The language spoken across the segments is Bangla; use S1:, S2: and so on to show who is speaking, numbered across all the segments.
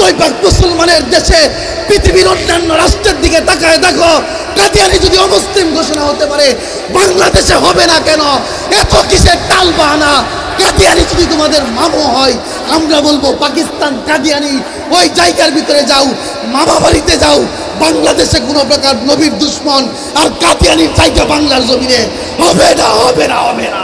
S1: ৯ ভাগ মুসলমানের দেশে পৃথিবীর অন্যান্য রাষ্ট্রের দিকে তাকায় দেখো, কাদিয়ানি যদি অমুসলিম ঘোষণা হতে পারে, বাংলাদেশে হবে না কেন? এত কিসের টাল বাহানা? কাদিয়ানি যদি তোমাদের মামু হয়, আমরা বলবো পাকিস্তান কাদিয়ানি, ওই জায়গার ভিতরে যাও, মামা বাড়িতে যাও। বাংলাদেশে কোনো প্রকার নবীর দুশ্মন আর কাদিয়ানির জায়গা বাংলার জমিনে হবে না, হবে না, হবে না।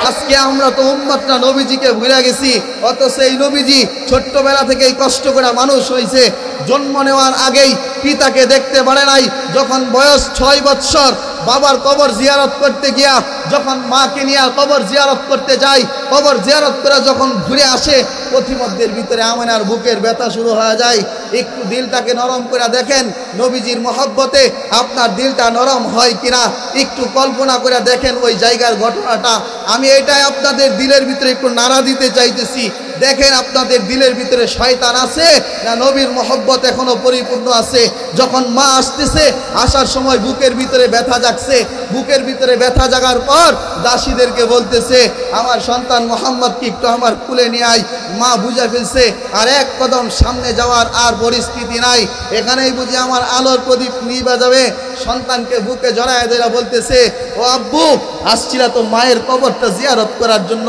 S1: আজকে আমরা তো উম্মতটা নবীজিকে ভুলে গেছি, অথচ এই নবীজি ছোট্টবেলা থেকেই কষ্ট করে মানুষ হয়েছে। জন্ম নেওয়ার আগেই পিতাকে দেখতে পারে নাই, যখন বয়স 6 বৎসর বাবার কবর জিয়ারত করতে গিয়া যখন মাকে নিয়ে কবর জিয়ারত করতে যায়, কবর জিয়ারত করে যখন ঘুরে আসে, পথিমধ্যের ভিতরে আমেনার বুকের ব্যথা শুরু হয়ে যায়। একটু দিলটাকে নরম করে দেখেন, নবীজির মহব্বতে আপনার দিলটা নরম হয় কিনা একটু কল্পনা করে দেখেন ওই জায়গার ঘটনাটা। আমি এটাই আপনাদের দিলের ভিতরে একটু নাড়া দিতে চাইতেছি। দেখেন আপনাদের দিলের ভিতরে শয়তান আছে না নবীর মহব্বত এখনো পরিপূর্ণ আছে। যখন মা আসতেছে, আসার সময় বুকের ভিতরে ব্যথা জাগছে, বুকের ভিতরে ব্যথা জাগার পর দাসীদেরকে বলতেছে, আমার সন্তান মোহাম্মদকে একটু আমার কুলে নিয়ে আয়। মা বুঝে ফেলছে আর এক কদম সামনে যাওয়ার আর পরিস্থিতি নাই, এখানেই বুঝি আমার আলোর প্রদীপ নিভে যাবে। সন্তানকে বুকে জড়ায় ধরে বলতেছে, ও আব্বু, আসছিলা তো মায়ের কবরটা জিয়ারত করার জন্য,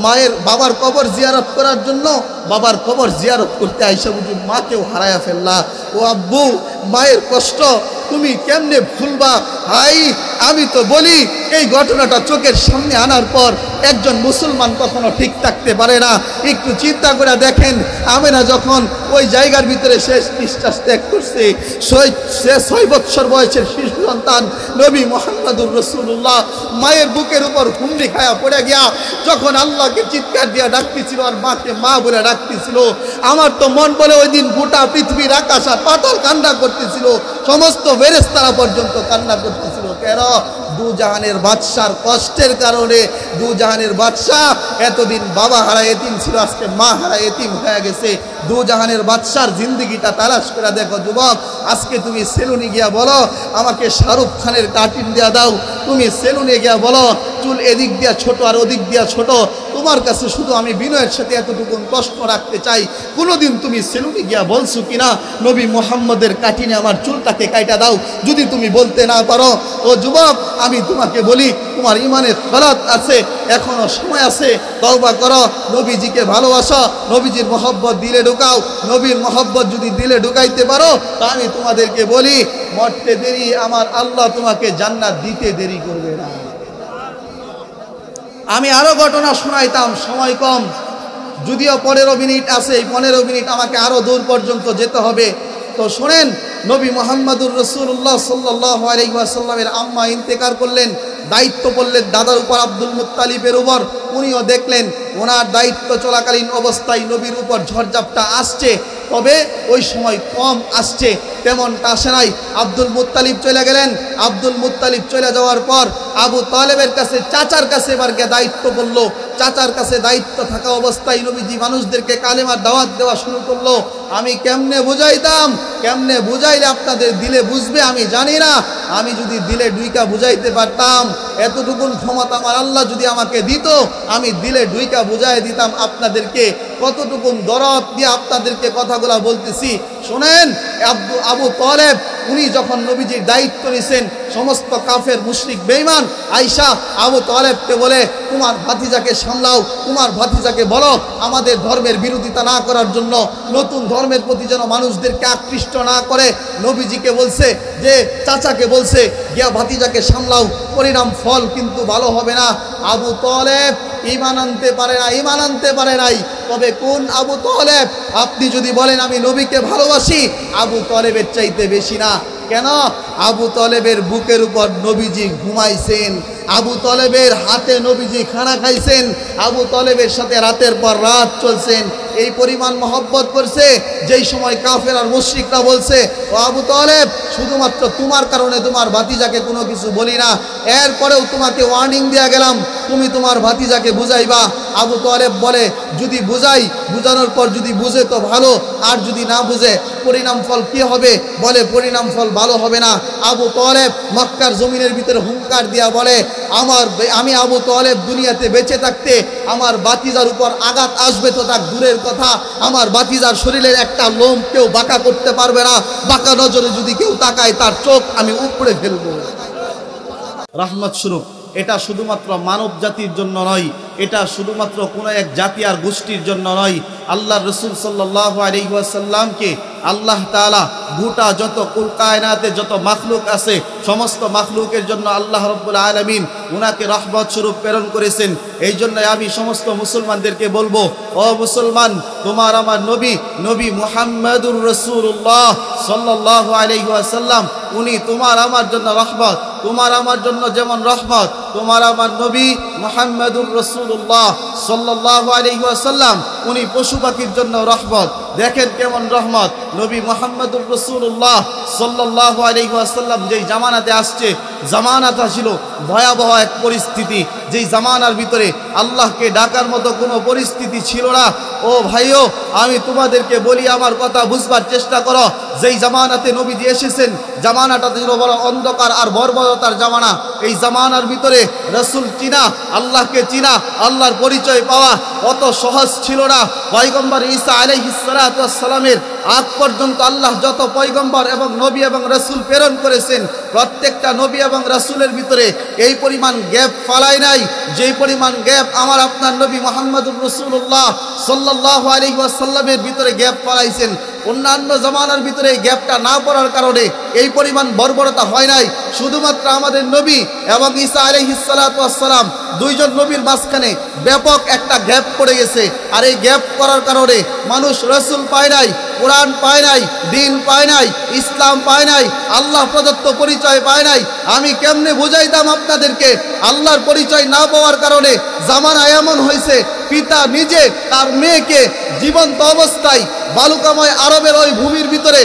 S1: মায়ের বাবার কবর জিয়ারত করার জন্য, বাবার কবর জিয়ারত করতে আইসা বুঝি মাকেও হারায়া ফেললা। ও আব্বু, মায়ের কষ্ট তুমি কেমনে ভুলবা? হাই, আমি তো বলি এই ঘটনাটা চোখের সামনে আনার পর একজন মুসলমান কখনো ঠিক থাকতে পারে না। একটু চিন্তা করে দেখেন, আমেনা যখন ওই জায়গার ভিতরে শেষ নিঃশ্বাস ত্যাগ করছে, 6 বৎসর বয়সের শিশু সন্তান নবী মুহাম্মদুর রাসূলুল্লাহ মায়ের বুকের উপর হুমড়ি খায়া পড়ে গিয়া যখন আল্লাহকে চিৎকার দিয়া ডাকতেছিল আর মাকে মা বলে ডাকতেছিল, আমার তো মন বলে ওই দিন গোটা পৃথিবীর আকাশ আর পাতাল কান্না করতেছিল, সমস্ত ফেরেশতারা পর্যন্ত কান্না করতেছিল। কেন? দুজাহানের বাদশার কষ্টের কারণে। দুজাহানের বাদশাহ এতদিন বাবা হারা এতিম ছিল, আজকে মা হারা এতিম হয়ে গেছে। দুজাহানের বাদশার জিন্দগিটা তালাশ করে দেখো যুবক। আজকে তুমি সেলুনে গিয়া বলো আমাকে শাহরুখ খানের কাটিং দিয়া দাও, তুমি সেলুনে গিয়া বলো চুল এদিক দিয়া ছোট আর ওদিক দিয়া ছোট। তোমার কাছে শুধু আমি বিনয়ের সাথে এতটুকু প্রশ্ন রাখতে চাই, কোনোদিন তুমি সেলুনে গিয়া বলছো কিনা নবী মুহাম্মদের কাটিনে আমার চুলটাকে কাইটা দাও? যদি তুমি বলতে না পারো, ও যুবক, আমি তোমাকে বলি তোমার ইমানে গলত আছে, এখনো সময় আছে, তওবা করো, নবীজিকে ভালোবাসো, নবীজির মহব্বত দিলে ঢুকাও। নবীর মহব্বত যদি দিলে ঢুকাইতে পারো, তা আমি তোমাদেরকে বলি মরতে দেরি আমার আল্লাহ তোমাকে জান্নাত দিতে দেরি করবে না। আমি আরো ঘটনা শোনাইতাম, সময় কম, যদিও 15 মিনিট আছে, এই 15 মিনিট আমাকে আরো দূর পর্যন্ত যেতে হবে। তো শোনেন, নবী মুহাম্মদুর রাসূলুল্লাহ সাল্লাল্লাহু আলাইহি ওয়াসাল্লামের আম্মা ইন্তেকাল করলেন, দায়িত্ব পড়লেন দাদার উপর, আব্দুল মুত্তালিবের উপর। উনিও দেখলেন ওনার দায়িত্ব চলাকালীন অবস্থায় নবীর উপর ঝড়ঝাপটা আসছে, তবে ওই সময় কম আসছে, তেমনটা আসে নাই। আব্দুল মুত্তালিব চলে গেলেন। আব্দুল মুত্তালিব চলে যাওয়ার পর আবু তালেবের কাছে, চাচার কাছে এবার গিয়ে দায়িত্ব পড়লো। চাচার কাছে দায়িত্ব থাকা অবস্থায় নবীজি মানুষদেরকে কালেমার দাওয়াত দেওয়া শুরু করলো। আমি কেমনে বুঝাইতাম, কেমনে বুঝাইলে আপনাদের দিলে বুঝবে আমি জানি না। আমি যদি দিলে ডুইকা বুঝাইতে পারতাম, এতটুকুন ক্ষমতা আমার আল্লাহ যদি আমাকে দিত, আমি দিলে ডুইকা বুঝাই দিতাম আপনাদেরকে। কতটুকুন দরদ দিয়ে আপনাদেরকে কথাগুলা বলতেছি শোনেন। আবু তালেব উনি যখন নবীজির দায়িত্ব নিছেন, সমস্ত কাফের মুশরিক বেঈমান আয়েশা আবু তালেবকে বলে, তোমার ভাতিজাকে সামলাও, তোমার ভাতিজাকে বলো আমাদের ধর্মের বিরোধিতা না করার জন্য, নতুন ধর্মের প্রতি যেন মানুষদেরকে আকৃষ্ট না করে। নবীজিকে বলছে যে, চাচাকে বলছে গিয়া ভাতিজাকে সামলাও, পরিণাম ফল কিন্তু ভালো হবে না। আবু তালেব ঈমান আনতে পারে না, ঈমান আনতে পারে নাই। তবে কোন আবু তালেব? আপনি যদি বলেন আমি নবীকে ভালোবাসি, আবু তালেবের চাইতে বেশি না। কেন? আবু তালেবের বুকের উপর নবীজি ঘুমাইছেন, আবু তালেবের হাতে নবীজি খানা খাইছেন, আবু তালেবের সাথে রাতের পর রাত চলছেন। এই পরিমাণ মহব্বত করছে, যেই সময় কাফের আর মুশরিকরা বলছে ও আবু তালেব শুধুমাত্র তোমার কারণে তোমার ভাতিজাকে কোনো কিছু বলি না, এরপরেও তোমাকে ওয়ার্নিং দেয়া গেলাম, তুমি তোমার ভাতিজাকে বুঝাইবা। আবু তালেব বলে, যদি বুঝাই, বুঝানোর পর যদি বুঝে তো ভালো, আর যদি না বুঝে পরিণাম ফল কি হবে? বলে পরিণাম ফল ভালো হবে না। আবু তালেব মক্কার জমিনের ভিতরে হুঙ্কার দিয়া বলে, আমি আবু তালেব দুনিয়াতে বেঁচে থাকতে আমার ভাতিজার উপর আঘাত আসবে তো তার দূরের কথা, আমার ভাতিজার শরীরের একটা লোম কেউ বাঁকা করতে পারবে না। বাঁকা নজরে যদি কেউ তাকায় তার চোখ আমি উপড়ে ফেলবো। রহমত স্বরূপ এটা শুধুমাত্র মানব জাতির জন্য নয়, এটা শুধুমাত্র কোনো এক জাতি আর গোষ্ঠীর জন্য নয়। আল্লাহ রসুল সাল্লাল্লাহু আলাইহি ওয়াসাল্লামকে আল্লাহ তাআলা গোটা যত কুল কায়নাতে যত মাখলুক আছে সমস্ত মাখলুকের জন্য আল্লাহ রব্বুল আলামিন উনাকে রহমত স্বরূপ প্রেরণ করেছেন। এই জন্য আমি সমস্ত মুসলমানদেরকে বলবো, ও মুসলমান, তোমার আমার নবী নবী মুহাম্মাদুর রাসূলুল্লাহ সাল্লাল্লাহু আলাইহি ওয়াসাল্লাম উনি তোমার আমার জন্য রহমত। তোমার আমার জন্য যেমন রহমত, তোমার আমার নবী মুহাম্মাদুর রাসূলুল্লাহ সাল্লাল্লাহু আলাইহি ওয়াসাল্লাম উনি পশু পাখির জন্য রহমত। দেখেন কেমন রহমত। নবী মুহাম্মাদুর রাসূলুল্লাহ সাল্লাল্লাহু আলাইহি ওয়াসাল্লাম যেই জামানাতে আসছে, জামানাটা ছিল ভয়াবহ এক পরিস্থিতি। যেই জামানার ভিতরে আল্লাহকে ডাকার মতো কোনো পরিস্থিতি ছিল না। ও ভাইও, আমি তোমাদেরকে বলি, আমার কথা বুঝবার চেষ্টা করো। যেই জামানাতে নবীজি এসেছেন, জামানাটা ছিল বড় অন্ধকার আর বর্বরতার জামানা। এই জামানার ভিতরে রাসূল চিনা, আল্লাহকে চিনা, আল্লাহর পরিচয় পাওয়া অত সহজ ছিল না। পয়গম্বর ঈসা আলাইহিস সালাতু ওয়াস সালামের আগ পর্যন্ত আল্লাহ যত পয়গম্বর এবং নবী এবং রাসূল প্রেরণ করেছেন, প্রত্যেকটা নবী এবং রাসূলের ভিতরে এই পরিমাণ গ্যাপ ফালাই নাই যেই পরিমাণ গ্যাপ আমার আপনার নবী মুহাম্মদুর রাসূলুল্লাহ সাল্লাল্লাহু আলাইহি ওয়াসাল্লামের ভিতরে গ্যাপ ফালাইছেন। অন্যান্য জামানার ভিতরে এই গ্যাপটা না পড়ার কারণে এই পরিমাণ বর্বরতা হয় নাই। শুধুমাত্র আমাদের নবী এবং ঈসা আলাইহিস সালাতু ওয়াস সালাম দুইজন নবীর মাঝখানে ব্যাপক একটা গ্যাপ পড়ে গেছে। আর এই গ্যাপ করার কারণে মানুষ রাসূল পায় নাই, কোরআন পায় নাই, দিন পায় নাই, ইসলাম পায় নাই, আল্লাহ প্রদত্ত পরিচয় পায় নাই। আমি কেমনে বুঝাইতাম আপনাদেরকে? আল্লাহর পরিচয় না পাওয়ার কারণে জামানা এমন হয়েছে, পিতা নিজে তার মেয়েকে জীবন্ত অবস্থায় বালুকাময় আরবের ওই ভূমির ভিতরে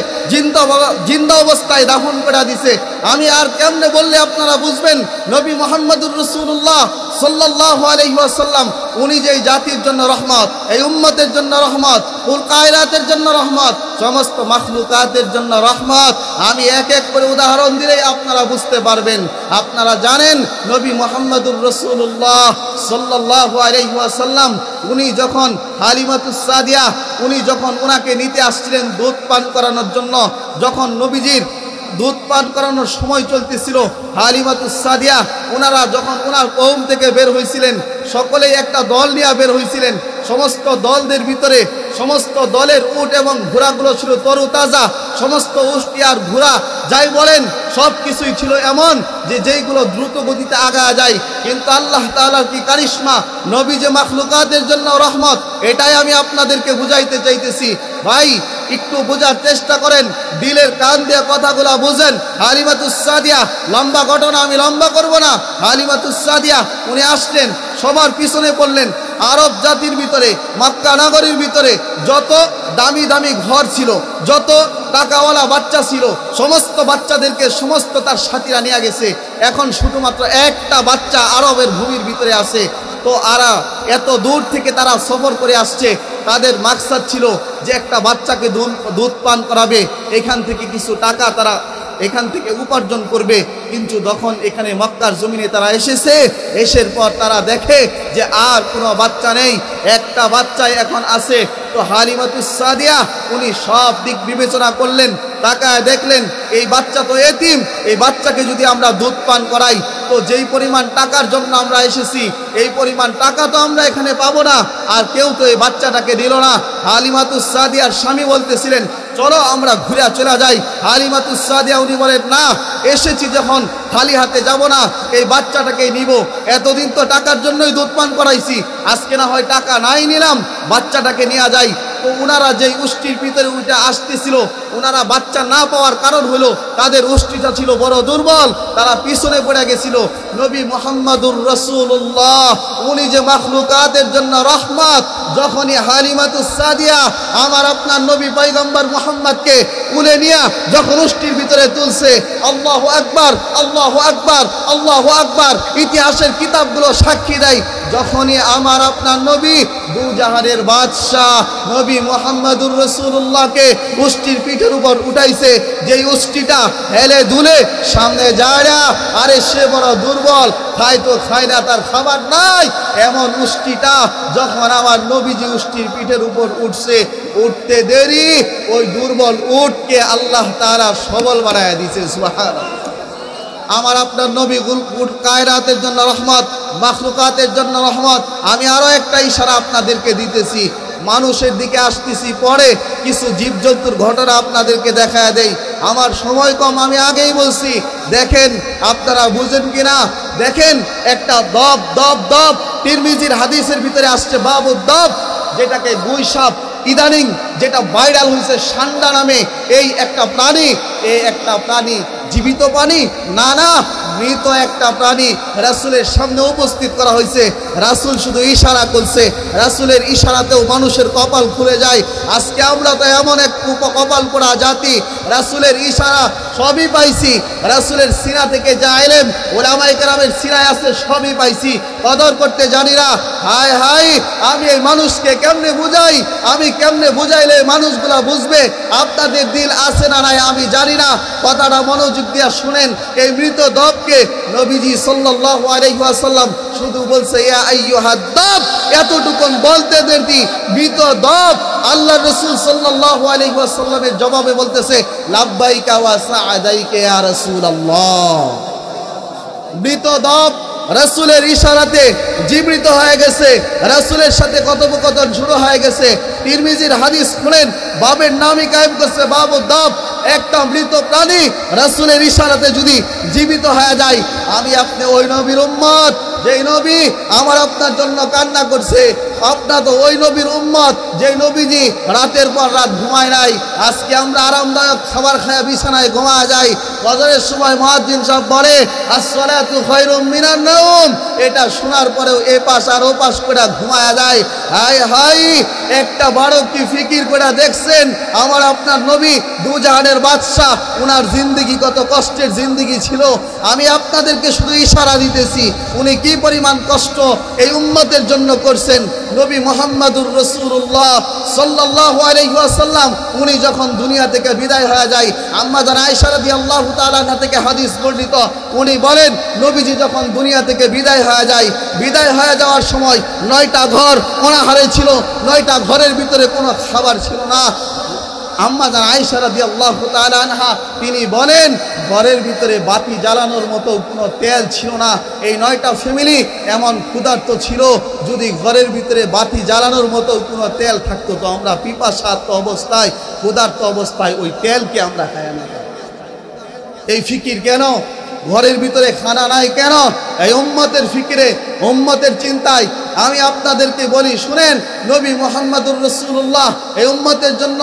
S1: জিন্দা অবস্থায় দাফন করে দিছে। আমি আর কেমনে বললে আপনারা বুঝবেন? নবী মুহাম্মদুর রাসূলুল্লাহ সাল্লাল্লাহু আলাইহি ওয়াসাল্লাম উনি যেই জাতির জন্য রহমত, এই উম্মতের জন্য রহমত, কুল কায়নাতের জন্য রহমত, সমস্ত মাখলুকাতের জন্য রহমত। আমি এক এক করে উদাহরণ দিলেই আপনারা বুঝতে পারবেন। আপনারা জানেন নবী মুহাম্মদুর রাসূলুল্লাহ সাল্লাল্লাহু আলাইহি ওয়াসাল্লাম উনি যখন হালিমাতুস সাদিয়া উনি যখন ওনাকে নিতে আসছিলেন দুধ পান করানোর জন্য, যখন নবীজির দুধ পান করানোর সময় চলতেছিল, হালিমাতুস সাদিয়া ওনারা যখন ওনার কওম থেকে বের হয়েছিলেন, সকলেই একটা দল নিয়ে বের হয়েছিলেন। সমস্ত দলদের ভিতরে সমস্ত দলের উট এবং ঘোড়াগুলো ছিল তরুতাজা। সমস্ত উষ্টি আর ঘোড়া যাই বলেন সব কিছুই ছিল এমন যে যেইগুলো দ্রুত গতিতে আগায় যায়। কিন্তু আল্লাহ তাআলার কি কারিশমা, নবী যে মাখলুকাতের জন্য রহমত, এটাই আমি আপনাদেরকে বুঝাইতে চাইতেছি। ভাই একটু বোঝার চেষ্টা করেন, দিলের কান দিয়ে কথাগুলা বুঝেন। হালিমাতুস সাদিয়া, লম্বা ঘটনা আমি লম্বা করব না। হালিমাতুস সাদিয়া উনি আসলেন, সবার পিছনে পড়লেন। আরব জাতির ভিতরে, মক্কা নগরীর ভিতরে যত দামি দামি ঘর ছিল, যত টাকাওয়ালা বাচ্চা ছিল, সমস্ত বাচ্চাদেরকে সমস্ত তার সাথীরা নিয়ে গেছে। এখন শুধুমাত্র একটা বাচ্চা আরবের ভূমির ভিতরে আছে। তো এত দূর থেকে তারা সফর করে আসছে। তাদের মাকসাদ ছিল যে একটা বাচ্চাকে দুধ পান করাবে, এখান থেকে কিছু টাকা তারা এখান থেকে উপার্জন করবে। কিন্তু যখন এখানে মক্কার জমিনে তারা এসেছে, এসের পর তারা দেখে যে আর কোনো বাচ্চা নেই, একটা বাচ্চাই এখন আছে। তো হালিমাতুস সাদিয়া উনি সব দিক বিবেচনা করলেন, তাকায় দেখলেন এই বাচ্চা তো এতিম, এই বাচ্চাকে যদি আমরা দুধ পান করাই তো যেই পরিমাণ টাকার জন্য আমরা এসেছি এই পরিমাণ টাকা তো আমরা এখানে পাবো না। আর কেউ তো এই বাচ্চাটাকে দিল না। হালিমাতুস সাদিয়ার স্বামী বলতেছিলেন চলো আমরা ঘুরে চলে যাই। হালিমাতুস সাদিয়া উনি বলেন না, এসেছি যখন খালি হাতে যাব না, এই বাচ্চাটাকেই নিব। এতদিন তো টাকার জন্যই দুধ পান করাইছি, আজকে না হয় টাকা নাই নিলাম, বাচ্চাটাকে নিয়ে যাই। তো ওনারা যেই উষ্টির ভিতরে উঠে আসতেছিল, ওনারা বাচ্চা না পাওয়ার কারণ হলো তাদের উষ্টিটা ছিল বড় দুর্বল, তারা পিছনে পড়ে গেছিল। নবী মুহাম্মদুর রাসূলুল্লাহ উনি যে মাখলুকাতের জন্য রহমত, যখনই হালিমাতুস সাদিয়া আমার আপনার নবী পয়গম্বর মুহাম্মদকে কুলে নিয়ে যখন উষ্টির ভিতরে তুলছে, আল্লাহু আকবার, আল্লাহু আকবার, আল্লাহু আকবার, ইতিহাসের কিতাবগুলো সাক্ষী দেয় যখনই আমার আপনার নবী দু জাহানের বাদশাহ নবী মুহাম্মদুর রাসূলুল্লাহকে উষ্টির পিঠের উপর উঠাইছে, যেই উষ্টিটা হেলে দুলে সামনে যায় না, আরে সে বড় দুর্বল, খায় তো খায় না, তার খাবার নাই, এমন উষ্টিটা যখন আমার নবীজি উষ্টির পিঠের উপর উঠছে, উঠতে দেরি ওই দুর্বল উটকে আল্লাহ তাআলা সবল বানায় দিয়েছে। সুবহানাল্লাহ। আমার আপনার নবী কায়রাতের জন্য রহমত, মাখলুকাতের জন্য রহমত। আমি আরো একটা ইশারা আপনাদেরকে দিতেছি, মানুষের দিকে আসতেছি পরে, কিছু জীবজন্তুর ঘটনা আপনাদেরকে দেখায় দেই। আমার সময় কম, আমি আগেই বলছি, দেখেন আপনারা বুঝেন কিনা। দেখেন একটা দব দব দব, তিরমিজির হাদিসের ভিতরে আসছে বাবু দব, যেটাকে গুই সাপ, ইদানিং যেটা ভাইরাল হয়েছে সান্ডা নামে, এই একটা প্রাণী, এই একটা প্রাণী জীবিত প্রাণী না, না মৃত একটা প্রাণী রাসূলের সামনে উপস্থিত করা হয়েছে। রাসূল শুধু ইশারা করছে, রাসূলের ইশারাতেও মানুষের কপাল খুলে যায়। আজকে আমরা তো এমন এক কপাল পোড়া জাতি, রাসূলের ইশারা সবই পাইছি, রাসূলের সিনা থেকে যা ইলম উলামায়ে কেরামের সিনায় আছে সবই পাইছি, কদর করতে জানি না। হায় হায়, আমি এই মানুষকে কেমনে বুঝাই, আমি কেমনে বুঝাইলে মানুষগুলা বুঝবে? আপনাদের দিল আছে না নাই আমি জানি না, কথাটা মনোযোগ দিয়া শুনেন। এই মৃত দবকে নবীজি সাল্লাল্লাহু আলাইহি ওয়াসাল্লাম শুধু বলছে ইয়া আইয়ুহাদ দব, এতটুকুন বলতে দেরি, মৃত দব আল্লাহর রাসূল সাল্লাল্লাহু আলাইহি ওয়াসাল্লামের জবাবে বলতেছে লাব্বাইকা ওয়া সাআদাইকা ইয়া রাসূলুল্লাহ। মৃত দব রাসূলের ইশারাতে জীবিত হয়ে গেছে, রাসূলের সাথে কথোপকথন শুরু হয়ে গেছে। তিরমিজির হাদিস খুলেন, বাবের নামই কায়েম করছে বাবু দব, একটা মৃত প্রাণী রাসূলের ইশারাতে যদি জীবিত হয়ে যায়। আমি আপনি ওই নবীর উম্মত, যেই নবী আমার আপনার জন্য কান্না করছে। আপনার তো ওই নবীর উম্মত যেই নবীজি রাতের পর রাত ঘুমায় নাই। আজকে আমরা আরামদায়ক খাবার খায়া বিছানায় ঘুমায় যাই, ফজরের সময় মুয়াজ্জিন সাহেব বলে আসসালাতু খায়রুম মিনান নাওম, এটা শোনার পরেও এ পাশ আর ও পাশ করে ঘুমায়া যায়। হায় হায়, একটা বারো কি ফিকির করে দেখছেন আমার আপনার নবী দু জাহানের বাদশাহ, ওনার জিন্দেগি কত কষ্টের জিন্দেগি ছিল। আমি আপনাদেরকে শুধু ইশারা দিতেছি উনি কি পরিমাণ কষ্ট এই উম্মতের জন্য করছেন। নবী মুহাম্মদুর রাসূলুল্লাহ সাল্লাল্লাহু আলাইহি ওয়াসাল্লাম উনি যখন দুনিয়া থেকে বিদায় হয়ে যায়, আম্মা জান আয়েশা রাদিয়াল্লাহু তাআলা আনহা থেকে হাদিস বর্ণিত, উনি বলেন নবীজি যখন দুনিয়া থেকে বিদায় হয়ে যায়, বিদায় হয়ে যাওয়ার সময় 9টা ঘর অনাহারে ছিল, 9টা ঘরের ভিতরে কোনো খাবার ছিল না। আম্মা জান আয়েশা রাদিয়াল্লাহু তাআলা আনহা তিনি বলেন ঘরের ভিতরে বাতি জ্বালানোর মতো কোনো তেল ছিল না। এই 9টা ফ্যামিলি এমন ক্ষুধার্ত ছিল, যদি ঘরের ভিতরে বাতি জ্বালানোর মতো কোনো তেল থাকতো তো আমরা পিপাসার্ত অবস্থায়, ক্ষুধার্ত অবস্থায় ওই তেলকে আমরা খায় না। এই ফিকির কেন? ঘরের ভিতরে খানা নাই কেন? এই উম্মতের ফিকিরে, উম্মতের চিন্তায়। আমি আপনাদেরকে বলি শুনেন, নবী মুহাম্মদুর রাসূলুল্লাহ এই উম্মতের জন্য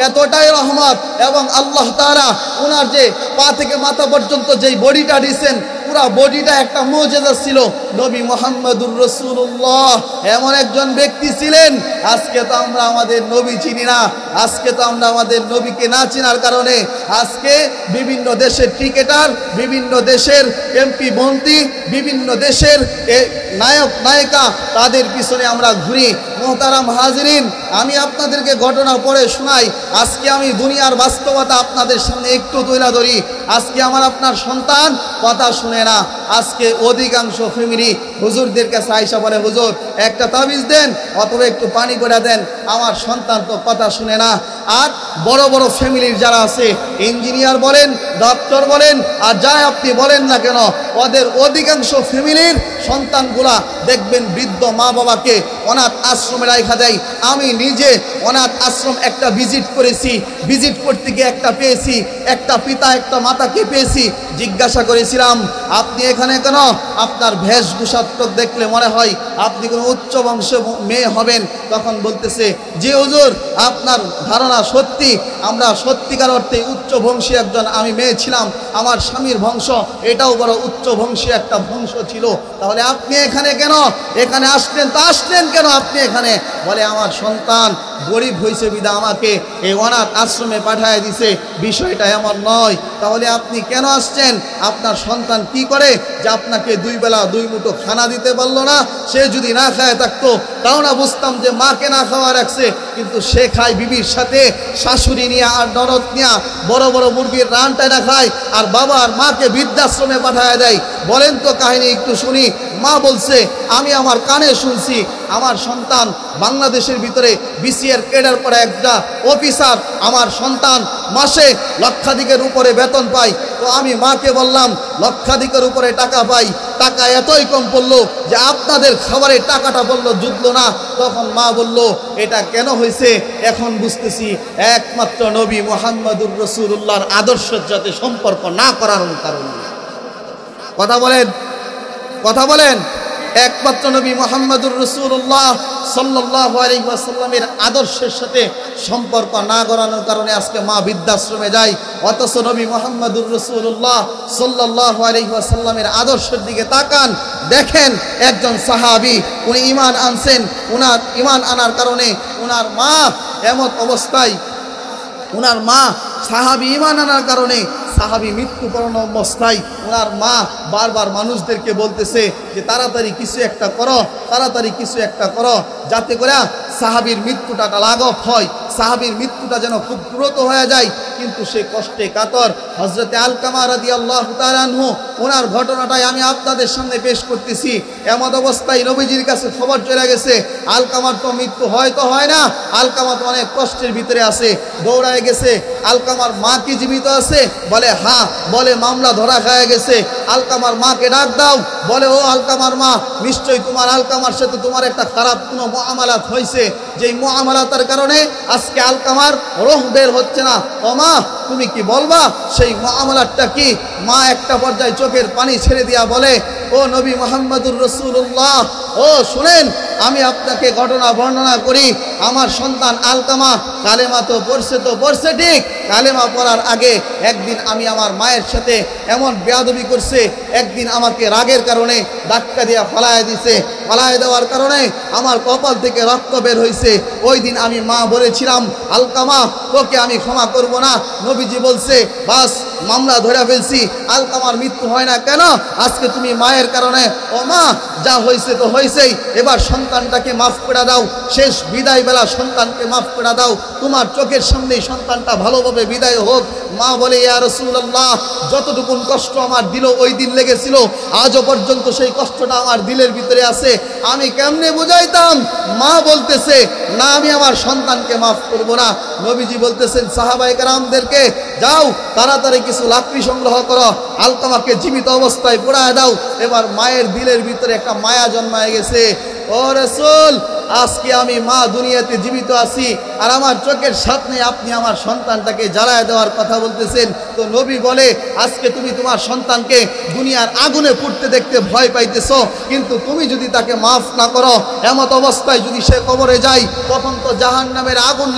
S1: এতটাই রহমত, এবং আল্লাহ তাআলা ওনার যে পা থেকে মাথা পর্যন্ত যেই বডিটা দিয়েছেন, পুরা বডিটা একটা মুজিজা ছিল। নবী মুহাম্মদুর রাসূলুল্লাহ এমন একজন ব্যক্তি ছিলেন, আজকে তো আমরা আমাদের নবী চিনি না। আজকে তো আমরা আমাদের নবীকে না চিনার কারণে আজকে বিভিন্ন দেশের ক্রিকেটার, বিভিন্ন দেশের এমপি মন্ত্রী, বিভিন্ন দেশের নায়ক নায়িকা, তাদের পিছনে আমরা ঘুরি। মুহতারাম হাজিরিন, আমি আপনাদেরকে ঘটনা পড়ে শোনাই। আজকে আমি দুনিয়ার বাস্তবতা আপনাদের সামনে একটু তুলে ধরি। আজকে আমার আপনার সন্তান কথা শুনে না। আজকে অধিকাংশ ফ্যামিলি হুজুরদের কাছে আইসা বলে হুজুর একটা তাবিজ দেন অথবা একটু পানি করে দেন, আমার সন্তান তো কথা শুনে না। আর বড় বড় ফ্যামিলির যারা আছে, ইঞ্জিনিয়ার বলেন, ডক্টর বলেন, আর যাই আপনি বলেন না কেন, ওদের অধিকাংশ ফ্যামিলির সন্তানগুলা দেখবেন বৃদ্ধ মা বাবাকে অনাথ আশ্রমে রাখা দেয়। আমি নিজে অনাথ আশ্রম একটা ভিজিট করেছি, ভিজিট করতে গিয়ে একটা পেয়েছি, একটা পিতা একটা মাতাকে পেয়েছি। জিজ্ঞাসা করেছিলাম আপনি এখানে কেন? আপনার বেশভূষা দেখলে মনে হয় আপনি কোনো উচ্চ বংশের মেয়ে হবেন। তখন বলতেছে যে হুজুর আপনার ধারণা সত্যি, আমরা সত্যিকার অর্থে উচ্চ বংশী একজন আমি মেয়ে ছিলাম, আমার স্বামীর বংশ এটাও বড় উচ্চ বংশী একটা বংশ ছিল। তাহলে আপনি এখানে কেন? এখানে আসলেন, তো আসলেন কেন আপনি এখানে? বলে আমার সন্তান গরিব হয়েছে বিধা আমাকে এই অনাথ আশ্রমে পাঠায় দিছে। বিষয়টা এমন নয়। তাহলে আপনি কেন আসছেন? আপনার সন্তান কি করে যে আপনাকে দুই বেলা দুই মুঠো খানা দিতে পারলো না? সে যদি না খায় থাকতো তাও না বুঝতাম যে মাকে না খাওয়া রাখছে, কিন্তু সে খায় বিবির সাথে, শাশুড়ি নিয়ে আর ননদ নিয়ে বড় বড় মুরগির রানটা খায়, আর বাবা আর মাকে বৃদ্ধাশ্রমে পাঠায় দেয়। বলেন তো কাহিনী একটু শুনি। মা বলছে, আমি আমার কানে শুনছি আমার সন্তান বাংলাদেশের ভিতরে বিসিএর ক্যাডার পরে একটা অফিসার, আমার সন্তান মাসে লক্ষাধিকের উপরে বেতন পায়। তো আমি মাকে বললাম লক্ষাধিকের উপরে টাকা পাই, টাকা এতই কম পড়লো যে আপনাদের খাবারের টাকাটা বললো জুটলো না। তখন মা বলল, এটা কেন হয়েছে? এখন বুঝতেছি একমাত্র নবী মুহাম্মদুর রাসূলুল্লাহর আদর্শের সাথে সম্পর্ক না করার কারণে। কথা বলেন, কথা বলেন। একমাত্র নবী মুহাম্মদুর রাসূলুল্লাহ সাল্লাল্লাহু আলাইহি ওয়াসাল্লামের আদর্শের সাথে সম্পর্ক না করানোর কারণে আজকে মা বৃদ্ধাশ্রমে যায়। অথচ নবী মুহাম্মদুর রাসূলুল্লাহ সাল্লাল্লাহু আলাইহি ওয়াসাল্লামের আদর্শের দিকে তাকান, দেখেন একজন সাহাবী উনি ঈমান আনছেন, উনার ঈমান আনার কারণে উনার মা এমন অবস্থায়, উনার মা সাহাবী ঈমান আনার কারণে সাহাবী মৃত্যুবরণ অবস্থায় ওনার মা বারবার মানুষদেরকে বলতেছে যে তাড়াতাড়ি কিছু একটা করো, তাড়াতাড়ি কিছু একটা করো, যাতে করে সাহাবীর মৃত্যুটা লাঘব হয়, সাহাবীর মৃত্যুটা যেন খুব দ্রুত হয়ে যায়। কিন্তু সে কষ্টে কাতর। হযরতে আলকামা রাদিয়াল্লাহু তাআলা আনহু ওনার ঘটনাটাই আমি আপনাদের সামনে পেশ করতেছি। এমন অবস্থায় নবীজির কাছে খবর চলে গেছে আলকামার তো মৃত্যু হয়তো হয় না, আলকামা তো অনেক কষ্টের ভিতরে আছে। দৌড়ায় গেছে, আলকামার মা কি জীবিত আছে? বলে হ্যাঁ। বলে মামলা ধরা খায় গেছে। আলকামার মাকে ডাক দাও। বলে ও আলকামার মা, নিশ্চয়ই তোমার আলকামার সাথে তোমার একটা খারাপ কোনো মুআমালাত হয়েছে, যেই মুআমালাতের কারণে আজকে আলকামার রূহ বের হচ্ছে না। ও মা, তুমি কি বলবা সেই মুআমালাতটা কি? মা একটা পর্যায়ে চোখের পানি ছেড়ে দিয়া বলে, ও নবী মুহাম্মদুর রাসূলুল্লাহ, ও শুনেন, আমি আপনাকে ঘটনা বর্ণনা করি। আমার সন্তান আলকামা কালেমা তো পড়ছে ঠিক, কালেমা পড়ার আগে একদিন আমি আমার মায়ের সাথে এমন বেয়াদবি করছে, একদিন আমাকে রাগের কারণে ধাক্কা দিয়া ফালায় দিছে, ফালায় দেওয়ার কারণে আমার কপাল থেকে রক্ত বের হয়েছে। ওই দিন আমি মা বলেছিলাম, আলকামা তোকে আমি ক্ষমা করব না। নবীজি বলছে, বাস মামলা ধরে ফেলছি, আলকামার মৃত্যু হয় না কেন? আজকে তুমি মায়ের কারণে। ও মা, যা হয়েছে তো হয়েছেই, এবার সন্তানটাকে মাফ করে দাও, শেষ বিদায় বেলা সন্তানকে মাফ করে দাও, তোমার চোখের সামনেই সন্তানটা ভালোভাবে বিদায় হোক। মা বলে, ইয়া রাসূলুল্লাহ, যতটুকুন কষ্ট আমার দিল ওই দিন লেগেছিল, আজও পর্যন্ত সেই কষ্টটা আমার দিলের ভিতরে আছে, আমি কেমনে বুঝাইতাম? মা বলতেছে, না আমি আমার সন্তানকে মাফ করব না। নবীজি বলতেছেন সাহাবায়ে কেরামদেরকে, যাও তাড়াতাড়ি কিছু লাকড়ি সংগ্রহ করো, আলকামাকে জীবিত অবস্থায় পোড়ায় দাও। এবার মায়ের দিলের ভিতরে একটা মায়া জন্মায় গেছে। ও রাসূল, আজকে আমি মা দুনিয়াতে জীবিত আছি, আর আমার চোখের সামনে আপনি আমার সন্তানটাকে জ্বালায় দেওয়ার কথা বলতেছেন। তো নবী বলে, আজকে তুমি তোমার সন্তানকে দুনিয়ার আগুনে পুড়তে দেখতে ভয় পাইতেছ, কিন্তু তুমি যদি তাকে মাফ না করো, এমত অবস্থায় যদি সে কবরে যায়, তখন তো জাহান্নামের আগুন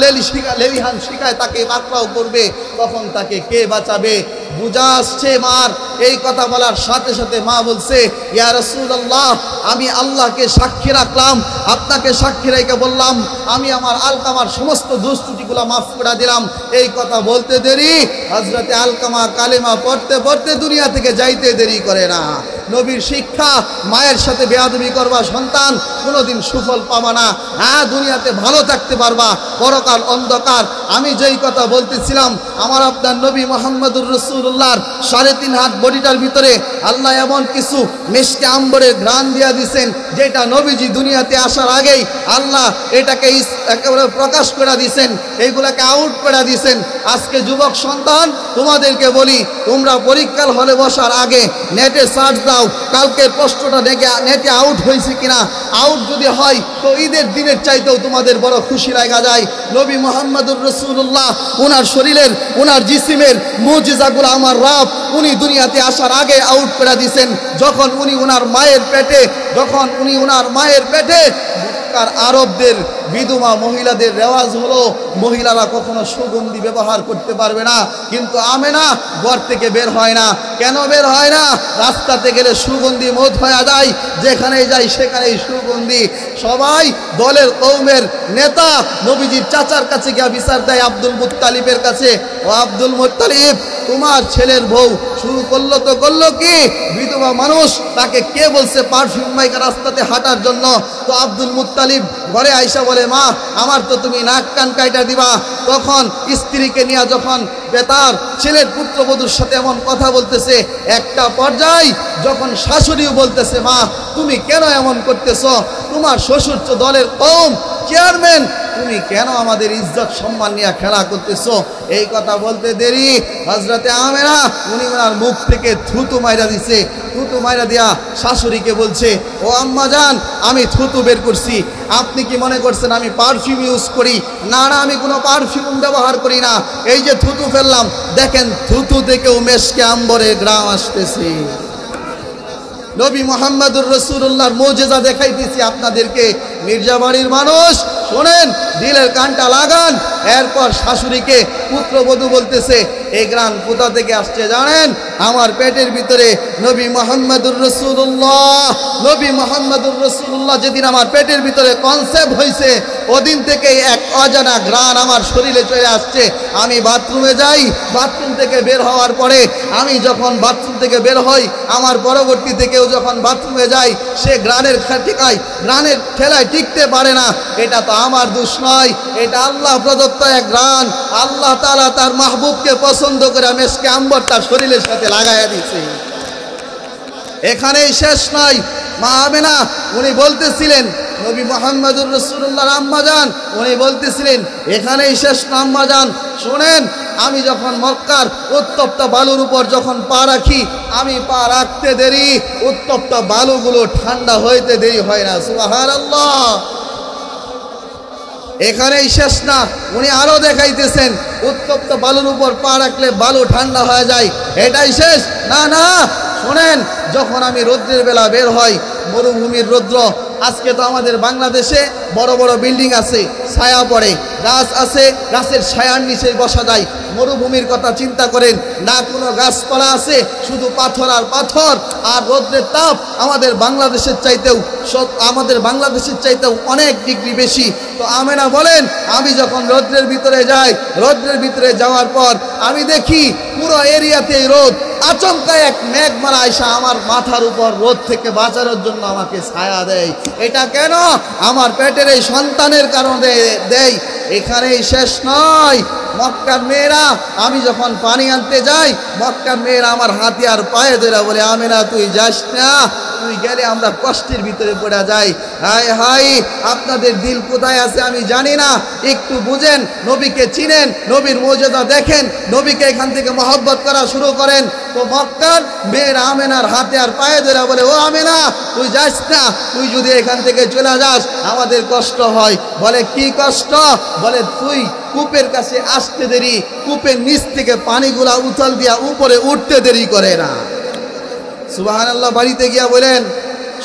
S1: লেলিহান শিখায় তাকে পাকড়াও করবে, তখন তাকে কে বাঁচাবে? বুঝা আসছে মার? এই কথা বলার সাথে সাথে মা বলছে, ইয়া রাসূলুল্লাহ, আমি আল্লাহকে সাক্ষী রাখলাম, আপনাকে সাক্ষী রেখে বললাম, আমি আমার আলকামার সমস্ত দোষ ত্রুটিগুলো মাফ করে দিলাম। এই কথা বলতে দেরি, হযরতে আলকামা কালেমা পড়তে পড়তে দুনিয়া থেকে যাইতে দেরি করে না। নবীর শিক্ষা, মায়ের সাথে বেয়াদবি করবা সন্তান, কোনোদিন সুফল পাবা না। হ্যাঁ, দুনিয়াতে ভালো থাকতে পারবা, পরকাল অন্ধকার। আমি যেই কথা বলতেছিলাম, আমার আপনার নবী মুহাম্মদুর রাসূলুল্লাহর 3.5 হাত বডিটার ভিতরে আল্লাহ এমন কিছু মিষ্টি আম্বরের ঘ্রাণ দিয়া দিছেন, যেটা নবীজি দুনিয়াতে আসার আগেই আল্লাহ এটাকে একেবারে প্রকাশ করে দিছেন, এইগুলাকে আউট করে দিছেন। আজকে যুবক সন্তান, তোমাদেরকে বলি, তোমরা পরীক্ষার হলে বসার আগে নেটে সার্চ দাও, কালকের প্রশ্নটা নেটে আউট হয়েছে কিনা। আউট যদি হয় তো ঈদের দিনের চাইতেও তোমাদের বড় খুশি লাগা যায়। নবী মুহাম্মদুর রাসূলুল্লাহ ওনার শরীরের, ওনার জিসিমের মুজিজাগুলো আমার রব উনি দুনিয়াতে আসার আগে আউট করে দিয়েছেন। যখন উনি ওনার মায়ের পেটে, আরবদের বিধবা মহিলাদের রেওয়াজ হলো মহিলারা কখনো সুগন্ধি ব্যবহার করতে পারবে না, কিন্তু আমেনা ঘর থেকে বের হয় না। কেন বের হয় না? রাস্তাতে গেলে সুগন্ধি মদ হয়ে যায়, যেখানেই যাই সেখানেই সুগন্ধি। সবাই দলের কওমের নেতা নবীজির চাচার কাছে গিয়ে বিচার দেয় আব্দুল মুত্তালিবের কাছে, ও আব্দুল মুত্তালিব, তোমার ছেলের বউ শুরু করলো তো করলো কি? বিধবা মানুষ, তাকে কে বলছে পারফিউম মাইকা রাস্তাতে হাঁটার জন্য? তো আব্দুল মুত্তালিব ঘরে আইসা বলে, মা আমার তো তুমি নাক কান কাইটা দিবা। তখন স্ত্রীকে নিয়ে যখন বেতার ছেলের পুত্রবধূর সাথে এমন কথা বলতেছে, একটা পর্যায়ে যখন শাশুড়িও বলতেছে, মা তুমি কেন এমন করতেছ? তোমার শ্বশুর তো দলের কওম চেয়ারম্যান, তুমি কেন আমাদের ইজ্জত সম্মান নিয়ে খেলা করতেছো? এই কথা বলতে দেরি হযরতে আমেনা উনি ওনার মুখ থেকে থুতু মাইরা দিছে। থুতু মাইরা দিয়া শাশুড়িকে বলছে, ও আম্মা জান, আমি থুতু বের করছি, আপনি কি মনে করছেন আমি পারফিউম ইউজ করি? না না, আমি কোনো পারফিউম ব্যবহার করি না। এই যে থুতু ফেললাম, দেখেন থুতু থেকেও মেশকে আম্বরের গ্রাম আসতেছে। নবী মুহাম্মদুর রাসূলুল্লাহর মুজিজা দেখাইতেছি আপনাদেরকে। মির্জাবাড়ির মানুষ শোনেন, দিলের কানটা লাগান। এরপর শাশুড়িকে পুত্রবধূ বলতেছে, এই গ্রাম কোথা থেকে আসছে জানেন? আমার পেটের ভিতরে নবী মুহাম্মদুর রাসূলুল্লাহ, নবী মুহাম্মদুর রাসূলুল্লাহ যেদিন আমার পেটের ভিতরে কনসেপ্ট হয়েছে, ওদিন থেকে এক অজানা ঘ্রাণ আমার শরীরে চলে আসছে। আমি বাথরুমে যাই, বাথরুম থেকে বের হওয়ার পরে আমি যখন বাথরুম থেকে বের হই, আমার পরবর্তী থেকেও যখন বাথরুমে যাই, সে ঘ্রাণের ঠেকায়, ঘ্রাণের ঠেলায় টিকতে পারে না। এটা তো আমার দোষ নয়, এটা আল্লাহ প্রদত্ত এক ঘ্রাণ। আল্লাহ তাআলা তার মাহবুবকে পছন্দ করে মেশকে আম্বর তার শরীরের সাথে লাগাইয়া দিয়েছে। এখানেই শেষ নয়। মা আমেনা উনি বলতেছিলেন, নবী মুহাম্মদুর রাসূলুল্লাহর আম্মা জান উনি বলতেছিলেন, এখানেই শেষ না আম্মা জান, শোনেন, আমি যখন মক্কার উত্তপ্ত বালুর উপর যখন পা রাখি, আমি পা রাখতে দেরি উত্তপ্ত বালুগুলো ঠান্ডা হইতে দেরি হয় না। সুবহানাল্লাহ। এখানেই শেষ না, উনি আরো দেখাইতেছেন, উত্তপ্ত বালুর উপর পা রাখলে বালু ঠান্ডা হয়ে যায়, এটাই শেষ না। না, শোনেন, যখন আমি রৌদ্রের বেলা বের হই, মরুভূমির রৌদ্র, আজকে তো আমাদের বাংলাদেশে বড় বড় বিল্ডিং আছে, ছায়া পড়ে, গাছ আছে, গাছের ছায়ার নিচে বসা যায়। মরুভূমির কথা চিন্তা করেন, না কোনো গাছপালা আছে, শুধু পাথর আর পাথর, আর রৌদ্রের তাপ আমাদের বাংলাদেশের চাইতেও অনেক ডিগ্রি বেশি। তো আমেনা বলেন, আমি যখন রৌদ্রের ভিতরে যাই, রৌদ্রের ভিতরে যাওয়ার পর আমি দেখি পুরো এরিয়াতেই রোদ। আচমকা এক মেঘমালা আয়সা আমার মাথার উপর রোদ থেকে বাঁচানোর জন্য আমাকে ছায়া দেয়। এটা কেন? আমার পেটের এই সন্তানের কারণে দেয়। এখানেই শেষ নয়। মক্কার মেয়েরা, আমি যখন পানি আনতে যাই, মক্কার মেয়েরা আমার হাতে আর পায়ে ধরে বলে, আমেনা তুই যাস না, তুই গেলে আমরা কষ্টের ভিতরে পড়ে যাই। হায় হায়, আপনাদের দিল কোথায় আছে আমি জানি না, একটু বুঝেন, নবীকে চিনেন, নবীর মর্যাদা দেখেন, নবীকে এখান থেকে মহব্বত করা শুরু করেন। তো মক্কার মেয়েরা আমেনার হাতে আর পায়ে ধরে বলে, ও আমেনা তুই যাস না, তুই যদি এখান থেকে চলে যাস আমাদের কষ্ট হয়। বলে কি কষ্ট? বলে তুই কূপের কাছে আসতে দেরি, কূপের নিচ থেকে পানিগুলা উথাল দিয়া উপরে উঠতে দেরি করে না। সুবহানাল্লাহ। বাড়িতে গিয়া বলেন,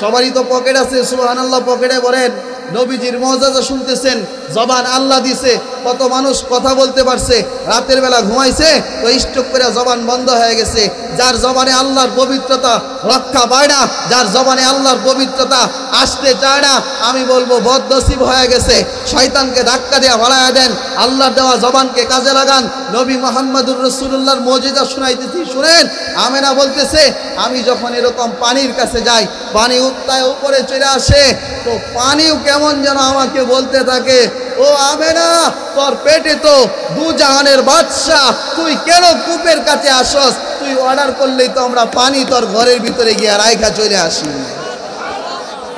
S1: সবারই তো পকেট আছে, সুবহানাল্লাহ পকেটে বলেন, নবীজির মর্যাদা শুনতেছেন, জবান আল্লাহ দিছে, কত মানুষ কথা বলতে পারছে, রাতের বেলা ঘুমাইছে তো স্ট্রোক করে জবান বন্ধ হয়ে গেছে। যার জবানে আল্লাহর পবিত্রতা রক্ষা পায় না, যার জবানে আল্লাহর পবিত্রতা আসতে চায় না, আমি বলবো বদনসিব হয়ে গেছে। শয়তানকে ধাক্কা দিয়ে ভাড়ায় দেন, আল্লাহর দেওয়া জবানকে কাজে লাগান। নবী মুহাম্মদুর রাসূলুল্লাহর মুজিজা শুনাইতেছি, শুনেন। আমেনা বলতেছে, আমি যখন এরকম পানির কাছে যাই, পানি উত্তায় উপরে চলে আসে, তো পানিও কেমন যেন আমাকে বলতে থাকে, ও আমেনা তোর পেটে তো দুজাহানের বাদশা, তুই কেন কূপের কাছে আসস? তুই অর্ডার করলেই তো আমরা পানি তোর ঘরের ভিতরে গিয়ে রাইখা চলে আসি।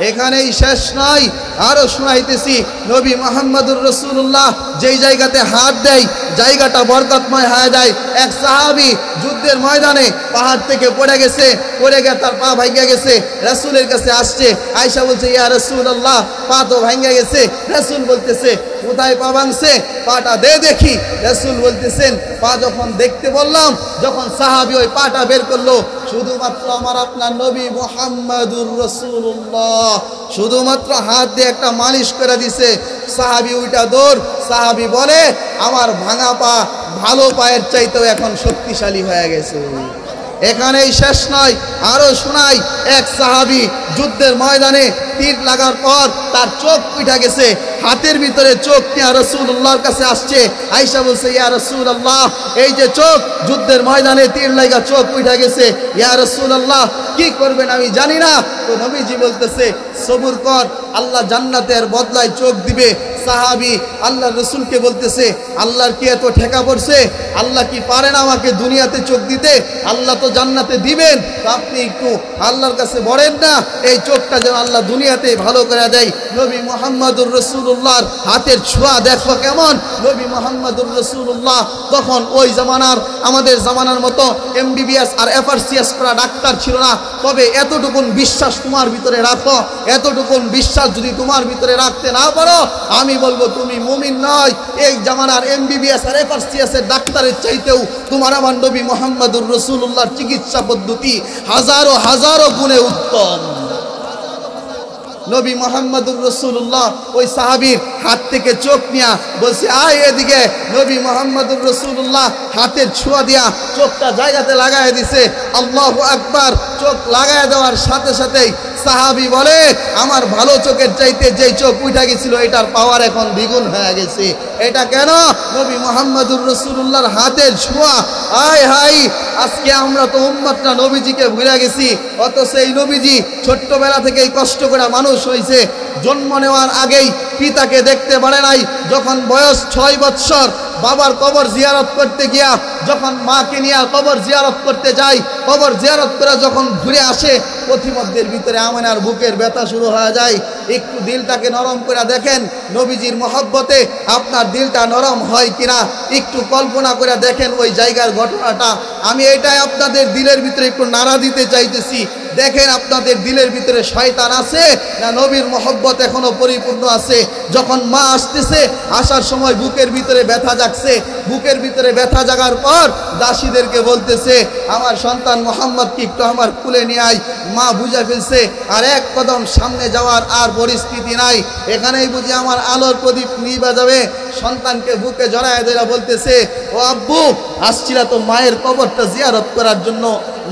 S1: এখানেই শেষ নয়, আরো শুনাইতেছি। নবী মুহাম্মদুর রাসূলুল্লাহ যেই জায়গাতে হাত দেয়, জায়গাটা বরকতময় হয়ে যায়। এক সাহাবী যুদ্ধের ময়দানে পাহাড় থেকে পড়ে গেছে, পড়ে গিয়ে তার পা ভাঙে গেছে, রাসূলের কাছে আসছে। আয়েশা বলছে, ইয়া রাসূলুল্লাহ পা তো ভাঙে গেছে। রাসূল বলতেছে, কোথায় পা ভাঙছে? পাটা দে দেখি। রাসূল বলতেছেন, পা যখন দেখতে বললাম, যখন সাহাবী ওই পাটা বের করলো, শুধুমাত্র আমার আপনার নবী মুহাম্মদুর রাসূলুল্লাহ শুধুমাত্র হাত দিয়ে একটা মালিশ করে দিছে। সাহাবী উইটা দৌড়। সাহাবী বলে আমার ভাঙা পা ভালো পায়ের চাইতেও এখন শক্তিশালী হয়ে গেছে। এখানেই শেষ নয়, আরো শোনাই। এক সাহাবী যুদ্ধের ময়দানে তীর লাগার পর তার চোখ উঠে গেছে, হাতের ভিতরে চোখ নিয়ে রাসূলুল্লাহর কাছে আসছে। আয়েশা বলছে ইয়া রাসূলুল্লাহ, এই যে চোখ, যুদ্ধের ময়দানে তীর লাগা চোখ উঠে গেছে, ইয়া রাসূলুল্লাহ কি করবেন আমি জানি না। তো নবীজি বলতেছে সবুর কর, আল্লাহ জান্নাতের বদলায় চোখ দিবে। সাহাবী আল্লাহর রাসূলকে বলতেছে আল্লাহর কি এত ঠেকা পড়ছে? আল্লাহ কি পারেন আমাকে দুনিয়াতে চোখ দিতে? আল্লাহ তো জান্নাতে দিবেন, তো আপনি একটু আল্লাহর কাছে বলেন না এই চোখটা যেন আল্লাহ দুনিয়াতে ভালো করে দেয়। নবী মুহাম্মদুর রাসূলুল্লাহর হাতের ছোঁয়া দেখো কেমন। নবী মুহাম্মদুর রাসূলুল্লাহ তখন ওই জামানার আমাদের জামানার মতো এমবিবিএস আর এফআরসিএস করা ডাক্তার ছিল না। তবে এতটুকুন বিশ্বাস তোমার ভিতরে রাখো, এতটুকুন বিশ্বাস যদি তোমার ভিতরে রাখতে না পারো, আমি বলবো তুমি মুমিন নয়। এই জামানার এমবিবিএস আর এফআরসিএস এর ডাক্তারের চাইতেও তোমার আমার নবী মুহাম্মদুর রাসূলুল্লাহর চিকিৎসা পদ্ধতি হাজারো হাজারো গুণে উত্তম। নবী মুহাম্মদুর রাসূলুল্লাহ ওই সাহাবীর হাত থেকে চোখ নিয়া বলছে আয় এদিকে। নবী মুহাম্মদুর রাসূলুল্লাহ হাতের ছোঁয়া দিয়া চোখটা জায়গাতে লাগায় দিছে। আল্লাহু আকবার। চোখ লাগায় দেওয়ার সাথে সাথেই সাহাবী বলে আমার ভালো চোখের চাইতে যেই চোখ উঠে গেছিল এটার পাওয়ার এখন দ্বিগুণ হয়ে গেছে। এটা কেন? নবী মুহাম্মদুর রাসূলুল্লাহর হাতের ছোঁয়া। আয় হাই, আজকে আমরা তো উম্মতটা নবীজিকে ভুলে গেছি। অথচ এই নবীজি ছোট্টবেলা থেকেই কষ্ট করে মানুষ হয়েছে। জন্ম নেওয়ার আগেই পিতাকে দেখতে পারে নাই। যখন বয়স 6 বৎসর বাবার কবর জিয়ারত করতে গিয়া যখন মাকে নিয়ে কবর জিয়ারত করতে যায়, কবর জিয়ারত করে যখন ঘুরে আসে পথিমধ্যের ভিতরে আমেনার বুকের ব্যথা শুরু হয়ে যায়। একটু দিলটাকে নরম করে দেখেন, নবীজির মহব্বতে আপনার দিলটা নরম হয় কিনা একটু কল্পনা করে দেখেন ওই জায়গার ঘটনাটা। আমি এটাই আপনাদের দিলের ভিতরে একটু নাড়া দিতে চাইতেছি। দেখেন আপনাদের দিলের ভিতরে শয়তান আছে না নবীর মহব্বত এখনো পরিপূর্ণ আছে। যখন মা আসতেছে, আসার সময় বুকের ভিতরে ব্যথা জাগছে। বুকের ভিতরে ব্যথা জাগার পর দাসীদেরকে বলতেছে আমার সন্তান মুহাম্মদকে একটু আমার কুলে নিয়ে আয়। মা বুঝে ফেলছে আর এক কদম সামনে যাওয়ার আর পরিস্থিতি নাই। এখানেই বুঝি আমার আলোর প্রদীপ নিভে যাবে। সন্তানকে বুকে জড়ায় ধরে বলতেছে ও আব্বু, আসছিলা তো মায়ের কবরটা জিয়ারত করার জন্য,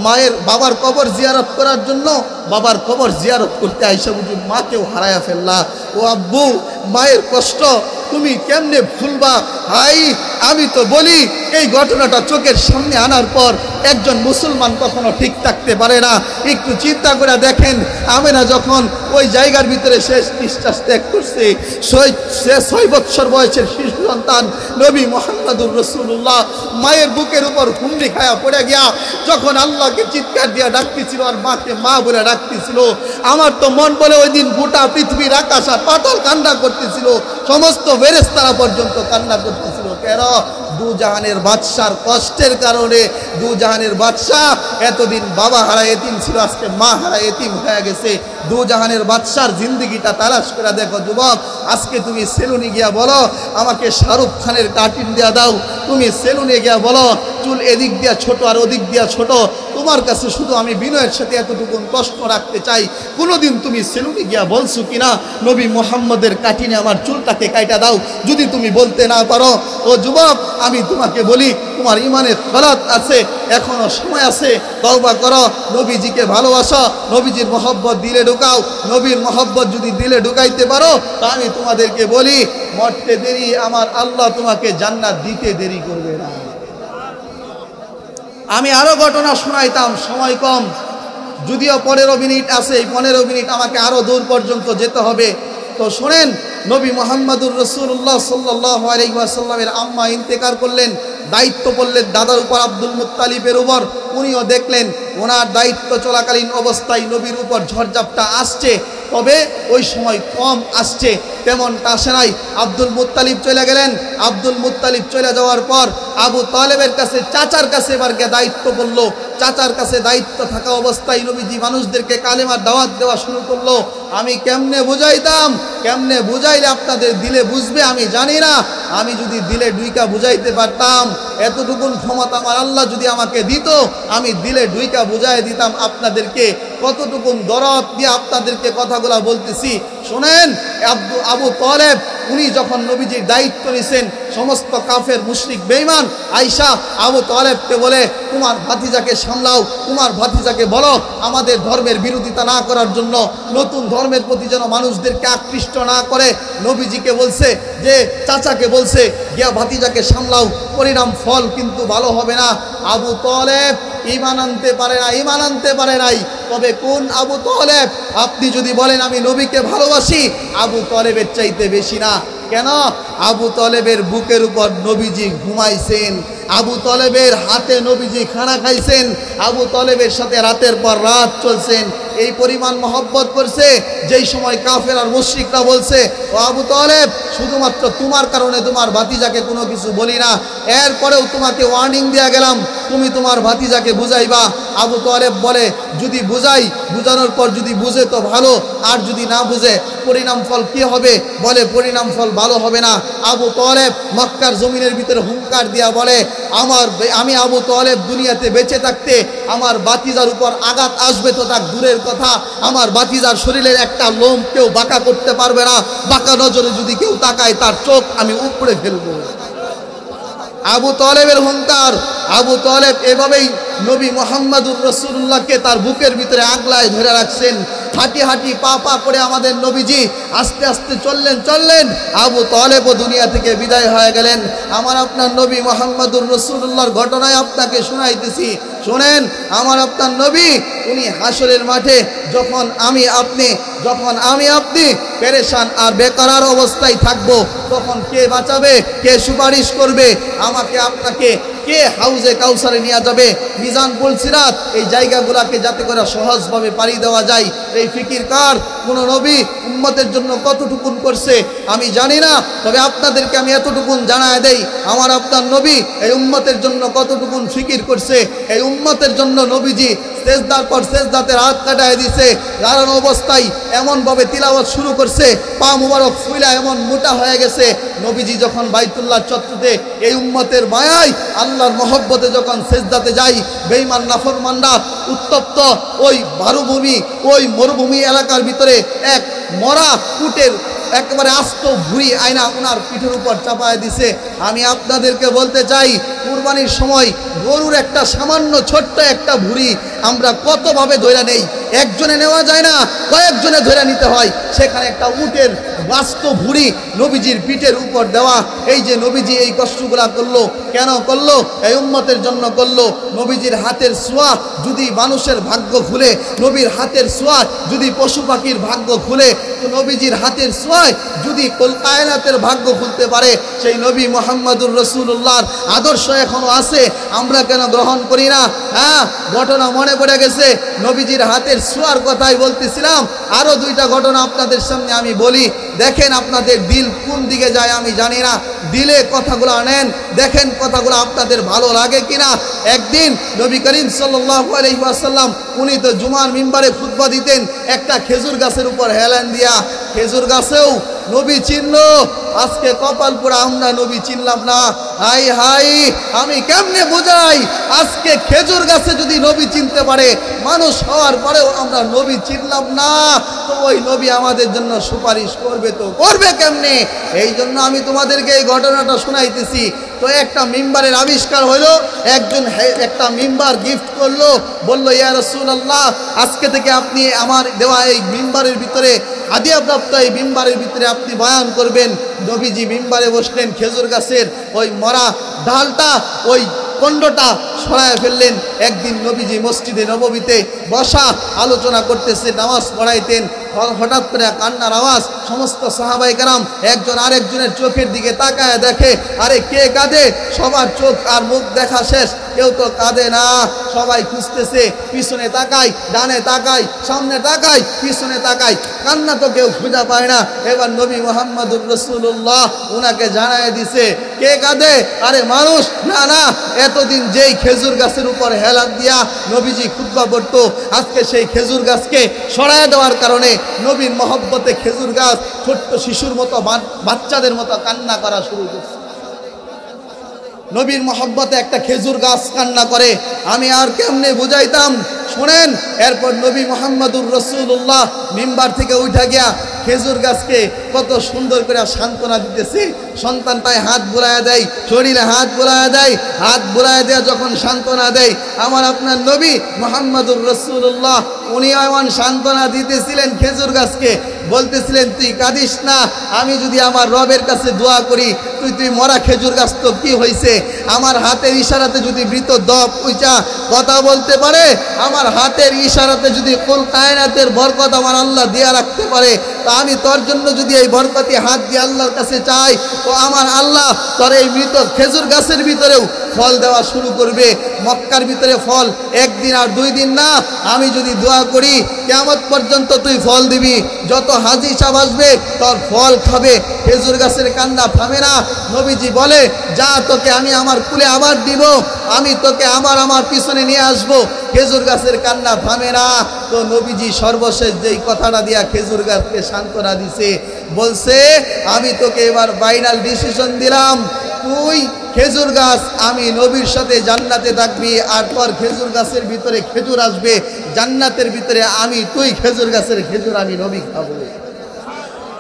S1: মায়ের বাবার কবর জিয়ারত করার জন্য। বাবার কবর জিয়ারত করতে আইসা বুঝি মাকেও হারায়া ফেললা। ও আব্বু, মায়ের কষ্ট তুমি কেমনে ভুলবা? হাই, আমি তো বলি এই ঘটনাটা চোখের সামনে আনার পর একজন মুসলমান কখনো ঠিক থাকতে পারে না। একটু চিন্তা করে দেখেন, আমেনা যখন ওই জায়গার ভিতরে শেষ নিঃশ্বাস ত্যাগ করছে, 6 বৎসর বয়সের শিশু সন্তান নবী মুহাম্মদুর রাসূলুল্লাহ মায়ের বুকের উপর হুমড়ি খায়া পড়ে গিয়া যখন আল্লাহকে চিৎকার দিয়া ডাকতেছিল আর মাকে মা বলে ডাকতেছিল, আমার তো মন বলে ওই দিন গোটা পৃথিবীর আকাশ আর পাতাল কান্না করতেছিল, সমস্ত ফেরেশতারা পর্যন্ত কান্না করতেছিল। কেন? দু জাহানের বাদশার কষ্টের কারণে। দু জাহানের বাদশাহ এতদিন বাবা হারা এতিম ছিল, আজকে মা হারা এতিম হয়ে গেছে। দু জাহানের বাদশার জিন্দগিটা তালাশ করে দেখো যুবক। আজকে তুমি সেলুনে গিয়া বলো আমাকে শাহরুখ খানের কাটিং দেয়া দাও, তুমি সেলুনে গিয়া বলো চুল এদিক দিয়া ছোট আর ওদিক দিয়া ছোট। তোমার কাছে শুধু আমি বিনয়ের সাথে এতটুকু প্রশ্ন রাখতে চাই, কোনোদিন তুমি সেলুনে গিয়া বলছো কিনা নবী মুহাম্মদের কাটিনে আমার চুলটাকে কাইটা দাও? যদি তুমি বলতে না পারো, ও যুবক আমি তোমাকে বলি তোমার ইমানে গলত আছে, এখনো সময় আছে, তওবা করো, নবীজিকে ভালোবাসো, নবীজির মহব্বত দিলে ঢুকাও। নবীর মহব্বত যদি দিলে ঢুকাইতে পারো তা আমি তোমাদেরকে বলি মরতে দেরি আমার আল্লাহ তোমাকে জান্নাত দিতে দেরি করবে না। আমি আরো ঘটনা শোনাইতাম, সময় কম, যদিও 15 মিনিট আছে। এই 15 মিনিট আমাকে আরো দূর পর্যন্ত যেতে হবে। তো শোনেন, নবী মুহাম্মদুর রাসূলুল্লাহ সাল্লাল্লাহু আলাইহি ওয়াসাল্লামের আম্মা ইন্তেকাল করলেন, দায়িত্ব পড়লেন দাদার উপর আব্দুল মুত্তালিবের উপর। উনিও দেখলেন ওনার দায়িত্ব চলাকালীন অবস্থায় নবীর উপর ঝড়ঝাপটা আসছে, তবে ওই সময় কম আসছে, তেমনটা আসে নাই। আব্দুল মুত্তালিব চলে গেলেন। আব্দুল মুত্তালিব চলে যাওয়ার পর আবু তালেবের কাছে, চাচার কাছে এবারকে দায়িত্ব পড়লো। চাচার কাছে দায়িত্ব থাকা অবস্থায় নবীজি মানুষদেরকে কালেমার দাওয়াত দেওয়া শুরু করলো। আমি কেমনে বুঝাইতাম, কেমনে বুঝাইলে আপনাদের দিলে বুঝবে আমি জানি না। আমি যদি দিলে ডুইকা বুঝাইতে পারতাম, এতটুকুন ক্ষমতা আমার আল্লাহ যদি আমাকে দিত, আমি দিলে ডুইকা বুঝাই দিতাম আপনাদেরকে। কতটুকু দরদ দিয়ে আপনাদেরকে কথাগুলা বলতেছি শুনেন। আবু তালেব উনি যখন নবীজির দায়িত্ব নিছেন, সমস্ত কাফের মুশরিক বেঈমান আয়েশা আবু তালেবকে বলে, তোমার ভাতিজাকে সামলাও, তোমার ভাতিজাকে বলো আমাদের ধর্মের বিরোধিতা না করার জন্য, নতুন ধর্মের প্রতি যেন মানুষদেরকে আকৃষ্ট না করে। নবীজিকে বলছে যে চাচাকে বলছে গিয়া ভাতিজাকে সামলাও, পরিণাম ফল কিন্তু ভালো হবে না। আবু তালেব ঈমান আনতে পারে না, ঈমান আনতে পারে নাই। তবে কোন আবু তালেব? আপনি যদি বলেন আমি নবীকে ভালোবাসি, আবু তালেবের চাইতে বেশি না। কেন? আবু তালেবের বুকের উপর নবীজি ঘুমাইছেন, আবু তালেবের হাতে নবীজি খানা খাইছেন, আবু তালেবের সাথে রাতের পর রাত চলছেন। এই পরিমাণ মহব্বত করছে, যেই সময় কাফের আর মুশরিকরা বলছে ও আবু তালেব শুধুমাত্র তোমার কারণে তোমার ভাতিজাকে কোনো কিছু বলি না, এরপরেও তোমাকে ওয়ার্নিং দেয়া গেলাম, তুমি তোমার ভাতিজাকে বুঝাইবা। আবু তালেব বলে যদি বুঝাই, বুঝানোর পর যদি বুঝে তো ভালো, আর যদি না বুঝে পরিণাম ফল কি হবে? বলে পরিণাম ফল ভালো হবে না। আবু তালেব মক্কার জমিনের ভিতরে হুঙ্কার দিয়া বলে আমি আবু তালেব দুনিয়াতে বেঁচে থাকতে আমার ভাতিজার উপর আঘাত আসবে তো তার দূরের কথা, আমার ভাতিজার শরীরের একটা লোম কেউ বাঁকা করতে পারবে না, বাঁকা নজরে যদি কেউ তাকায় তার চোখ আমি উপড়ে ফেলবো। আবু তালেবের হুঙ্কার। আবু তালেব এভাবেই নবী মুহাম্মদুর রাসূলুল্লাহকে তার বুকের ভিতরে আগলায় ধরে রাখছেন। হাঁটি হাঁটি পা পা করে আমাদের নবীজি আস্তে আস্তে চললেন। আবু তালেবও দুনিয়া থেকে বিদায় হয়ে গেলেন। আমার আপনার নবী মুহাম্মদুর রাসূলুল্লাহর ঘটনায় আপনাকে শোনাইতেছি, শোনেন। আমার আপনার নবী উনি হাসরের মাঠে যখন আমি আপনি পেরেশান আর বেকার অবস্থায় থাকবো, তখন কে বাঁচাবে, কে সুপারিশ করবে আমাকে আপনাকে, কে হাউজে কাউসারে নিয়ে যাবে, মিজান পুলসিরাত, এই জায়গাগুলোকে যাতে করে সহজভাবে পাড়ি দেওয়া যায়। এই ফিকির কার? কোন নবী উম্মতের জন্য কতটুকুন করছে আমি জানি না, তবে আপনাদেরকে আমি এতটুকুন জানায় দেই, আমার আপনার নবী এই উম্মতের জন্য কতটুকুন ফিকির করছে। এই উম্মতের জন্য নবীজি সেজদার পর সেজদাতে হাত কাটায় দিছে, দাঁড়ানো অবস্থায় এমনভাবে তিলাওয়াত শুরু করছে, পা মুবারক ফুইলা এমন মোটা হয়ে গেছে। নবীজি যখন বাইতুল্লাহ চত্বরে এই উম্মতের মায়ায় আল্লাহর মহব্বতে যখন সেজদাতে যাই, বেঈমান নাফরমানরা উত্তপ্ত ওই মরুভূমি এলাকার ভিতরে এক মরা কুটের একেবারে আস্ত ভুঁড়ি আয়না ওনার পিঠের উপর চাপায় দিছে। আমি আপনাদেরকে বলতে চাই, কুরবানির সময় গরুর একটা সামান্য ছোট্ট একটা ভুঁড়ি আমরা কতভাবে ধরে নেই, একজনে নেওয়া যায় না, কয়েকজনে ধরে নিতে হয়। সেখানে একটা উটের বাস্তব ভুঁড়ি নবীজির পিঠের উপর দেওয়া। এই যে নবীজি এই কষ্টগুলা করলো, কেন করলো? এই উম্মতের জন্য করলো। নবীজির হাতের ছোঁয়া যদি মানুষের ভাগ্য খুলে, নবীর হাতের ছোঁয়া যদি পশু পাখির ভাগ্য খুলে, তো নবীজির হাতের ছোঁয়ায় যদি কায়নাতের ভাগ্য খুলতে পারে, সেই নবী মুহাম্মদুর রাসূলুল্লাহর আদর্শ এখনো আছে, আমরা কেন গ্রহণ করি না? হ্যাঁ, ঘটনা মনে পড়ে গেছে, নবীজির হাতের ছোঁয়ার কথাই বলতেছিলাম। আরো দুইটা ঘটনা আপনাদের সামনে আমি বলি, দেখেন আপনাদের দিল কোন দিকে যায় আমি জানি না, দিলে কথাগুলো নেন, দেখেন কথাগুলো আপনাদের ভালো লাগে কিনা। একদিন নবী করিম সাল্লাল্লাহু আলাইহি ওয়াসাল্লাম উনি তো জুমার মিম্বারে খুতবা দিতেন, একটা খেজুর গাছের উপর হেলান দিয়া। খেজুর গাছেও নবী চিনলো, আজকে কপাল পোড়া আমরা নবী চিনলাম না। হাই হাই, আমি কেমনে বোঝাই, আজকে খেজুর গাছে যদি নবী চিনতে পারে, মানুষ হওয়ার পরেও আমরা নবী চিনলাম না, তো ওই নবী আমাদের জন্য সুপারিশ করবে তো করবে কেমনে? এই জন্য আমি তোমাদেরকে এই ঘটনাটা শোনাইতেছি। তো একটা মিম্বারের আবিষ্কার হলো, একজন একটা মিম্বার গিফট করলো, বললো ইয়া রাসূলুল্লাহ আজকে থেকে আপনি আমার দেওয়া এই মিম্বারের ভিতরে হাদিয়াপ্রাপ্ত এই মিম্বারের ভিতরে আপনি বয়ান করবেন। নবীজি মিম্বারে বসলেন, খেজুর গাছের ওই মরা ডালটা ওই কন্ডটা সরায় ফেললেন। একদিন নবীজি মসজিদে নববীতে বসা আলোচনা করতেছে, নামাজ পড়াইতেন, হঠাৎ করে কান্নার আওয়াজ। সমস্ত সাহাবায়ে কেরাম একজন আরেকজনের চোখের দিকে তাকায় দেখে, আরে কে কাঁদে? সবার চোখ আর মুখ দেখা শেষ, কেউ তো কাঁদে না। সবাই খুঁজতেছে, পিছনে তাকায়, ডানে তাকায়, সামনে তাকায়, পিছনে তাকায়, কান্না তো কেউ খুঁজে পায় না। এবার নবী মুহাম্মদুর রাসূলুল্লাহ উনাকে জানায় দিছে কে কাঁদে? আরে মানুষ না, না, এতদিন যেই খেজুর গাছের উপর হেলান দিয়া নবীজি খুতবা পড়তো, আজকে সেই খেজুর গাছকে সরায় দেওয়ার কারণে নবীর মহব্বতে খেজুর গাছ ছোট্ট শিশুর মতো বাচ্চাদের মতো কান্না করা শুরু করছে। নবীর মহব্বতে একটা খেজুর গাছ কান্না করে, আমি আর কেমনে বুঝাইতাম। শুনেন, এরপর নবী মুহাম্মদুর রাসূলুল্লাহ মিম্বার থেকে উঠা গিয়া খেজুর গাছকে কত সুন্দর করে সান্ত্বনা দিতেছে। সন্তানটায় হাত বুলায়া দেয়, শরীরে হাত বুলায়া দেয়, হাত বুলায়া দেয়া যখন সান্ত্বনা দেয়, আমার আপনার নবী মুহাম্মদুর রাসূলুল্লাহ উনি এমন সান্ত্বনা দিতেছিলেন খেজুর গাছকে, বলতেছিলেন তুই কাঁদিস না, আমি যদি আমার রবের কাছে দোয়া করি, তুই মরা খেজুর গাছ তো কি হয়েছে, আমার হাতের ইশারাতে যদি মৃত দব উইচা কথা বলতে পারে, আমার হাতের ইশারাতে যদি কুল কায়নাতের বরকত আমার আল্লাহ দিয়া রাখতে পারে, তা আমি তোর জন্য যদি এই বরকতি হাত দিয়ে আল্লাহর কাছে চাই, তো আমার আল্লাহ তোর এই মৃত খেজুর গাছের ভিতরেও ফল দেওয়া শুরু করবে। মক্কার ভিতরে ফল একদিন আর 2 দিন না, আমি যদি দোয়া করি কিয়ামত পর্যন্ত তুই ফল দিবি, যত হাজি সাহেব আসবে তোর ফল খাবে। খেজুর গাছের কান্না থামে না। নবীজি বলে, যা তোকে আমি আমার কুলে আবার দিব, আমি তোকে আমার পিছনে নিয়ে আসবো। খেজুর গাছের কান্না থামে না। তো নবীজি সর্বশেষ যেই কথাটা দিয়া খেজুর গাছকে সান্ত্বনা দিছে, বলছে আমি তোকে এবার ফাইনাল ডিসিশন দিলাম, তুই খেজুর গাছ আমি নবীর সাথে জান্নাতে থাকবি, আর তোর খেজুর গাছের ভিতরে খেজুর আসবে জান্নাতের ভিতরে, তুই খেজুর গাছের খেজুর আমি নবী খাবো।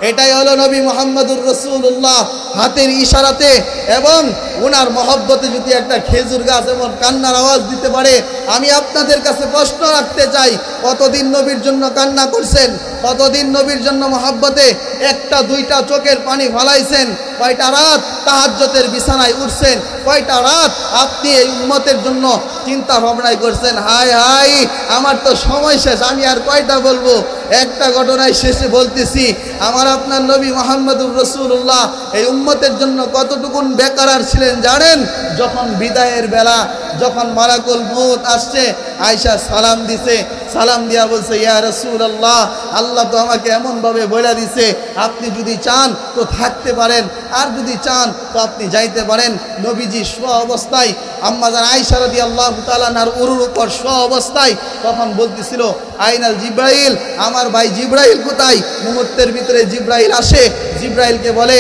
S1: এটাই হলো নবী মুহাম্মদুর রাসূলুল্লাহ হাতের ইশারাতে এবং ওনার মহব্বতে যদি একটা খেজুর গাছ এমন কান্নার আওয়াজ দিতে পারে। আমি আপনাদের কাছে প্রশ্ন রাখতে চাই, কতদিন নবীর জন্য কান্না করছেন, কতদিন নবীর জন্য মহব্বতে 1টা 2টা চোখের পানি ফালাইছেন, কয়টা রাত তাহাজ্জুদের বিছানায় উঠছেন, কয়টা রাত আপনি এই উম্মতের জন্য চিন্তা ভাবনাই করছেন। হায় হায়, আমার তো সময় শেষ, আমি আর কয়টা বলবো। একটা ঘটনায় শেষে বলতেছি, আমার আপনার নবী মুহাম্মদুর রাসূলুল্লাহ এই উম্মতের জন্য কতটুকুন বেকারার ছিলেন জানেন? যখন বিদায়ের বেলা, যখন মালাকুল মউত আসছে, আয়েশা সালাম দিছে, সালাম দিয়া বলছে, ইয়া রাসূলুল্লাহ, আল্লাহ তো আমাকে এমনভাবে বলে দিছে, আপনি যদি চান তো থাকতে পারেন, আর যদি চান তো আপনি যাইতে পারেন। নবীজি শোয়া অবস্থায় আম্মাজান আয়েশা রাদিয়াল্লাহু তাআলা নার উরুর উপর শোয়া অবস্থায় তখন বলতেছিল, আইনাল জিব্রাইল, আমার ভাই জিব্রাইল কোথায়? মুহূর্তের ভিতরে জিব্রাইল আসে, জিব্রাইলকে বলে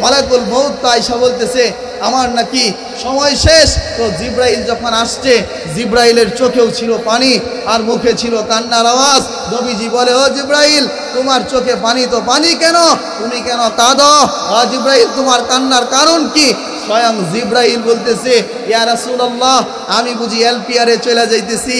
S1: মালাকুল মউত। তো আয়েশা বলতেছে আমার নাকি সময় শেষ। তো জিব্রাইল যখন আসছে, জিব্রাইলের চোখেও ছিল পানি আর মুখে ছিল কান্নার আওয়াজ। নবীজি বলে, ও জিব্রাইল, তোমার চোখে পানি তো পানি কেন, তুমি কেন কাঁদো? জিব্রাইল, তোমার কান্নার কারণ কি? স্বয়ং জিব্রাইল বলতেছে, ইয়া রাসূলুল্লাহ, আমি বুঝি এলপিআরে চলে যাইতেছি।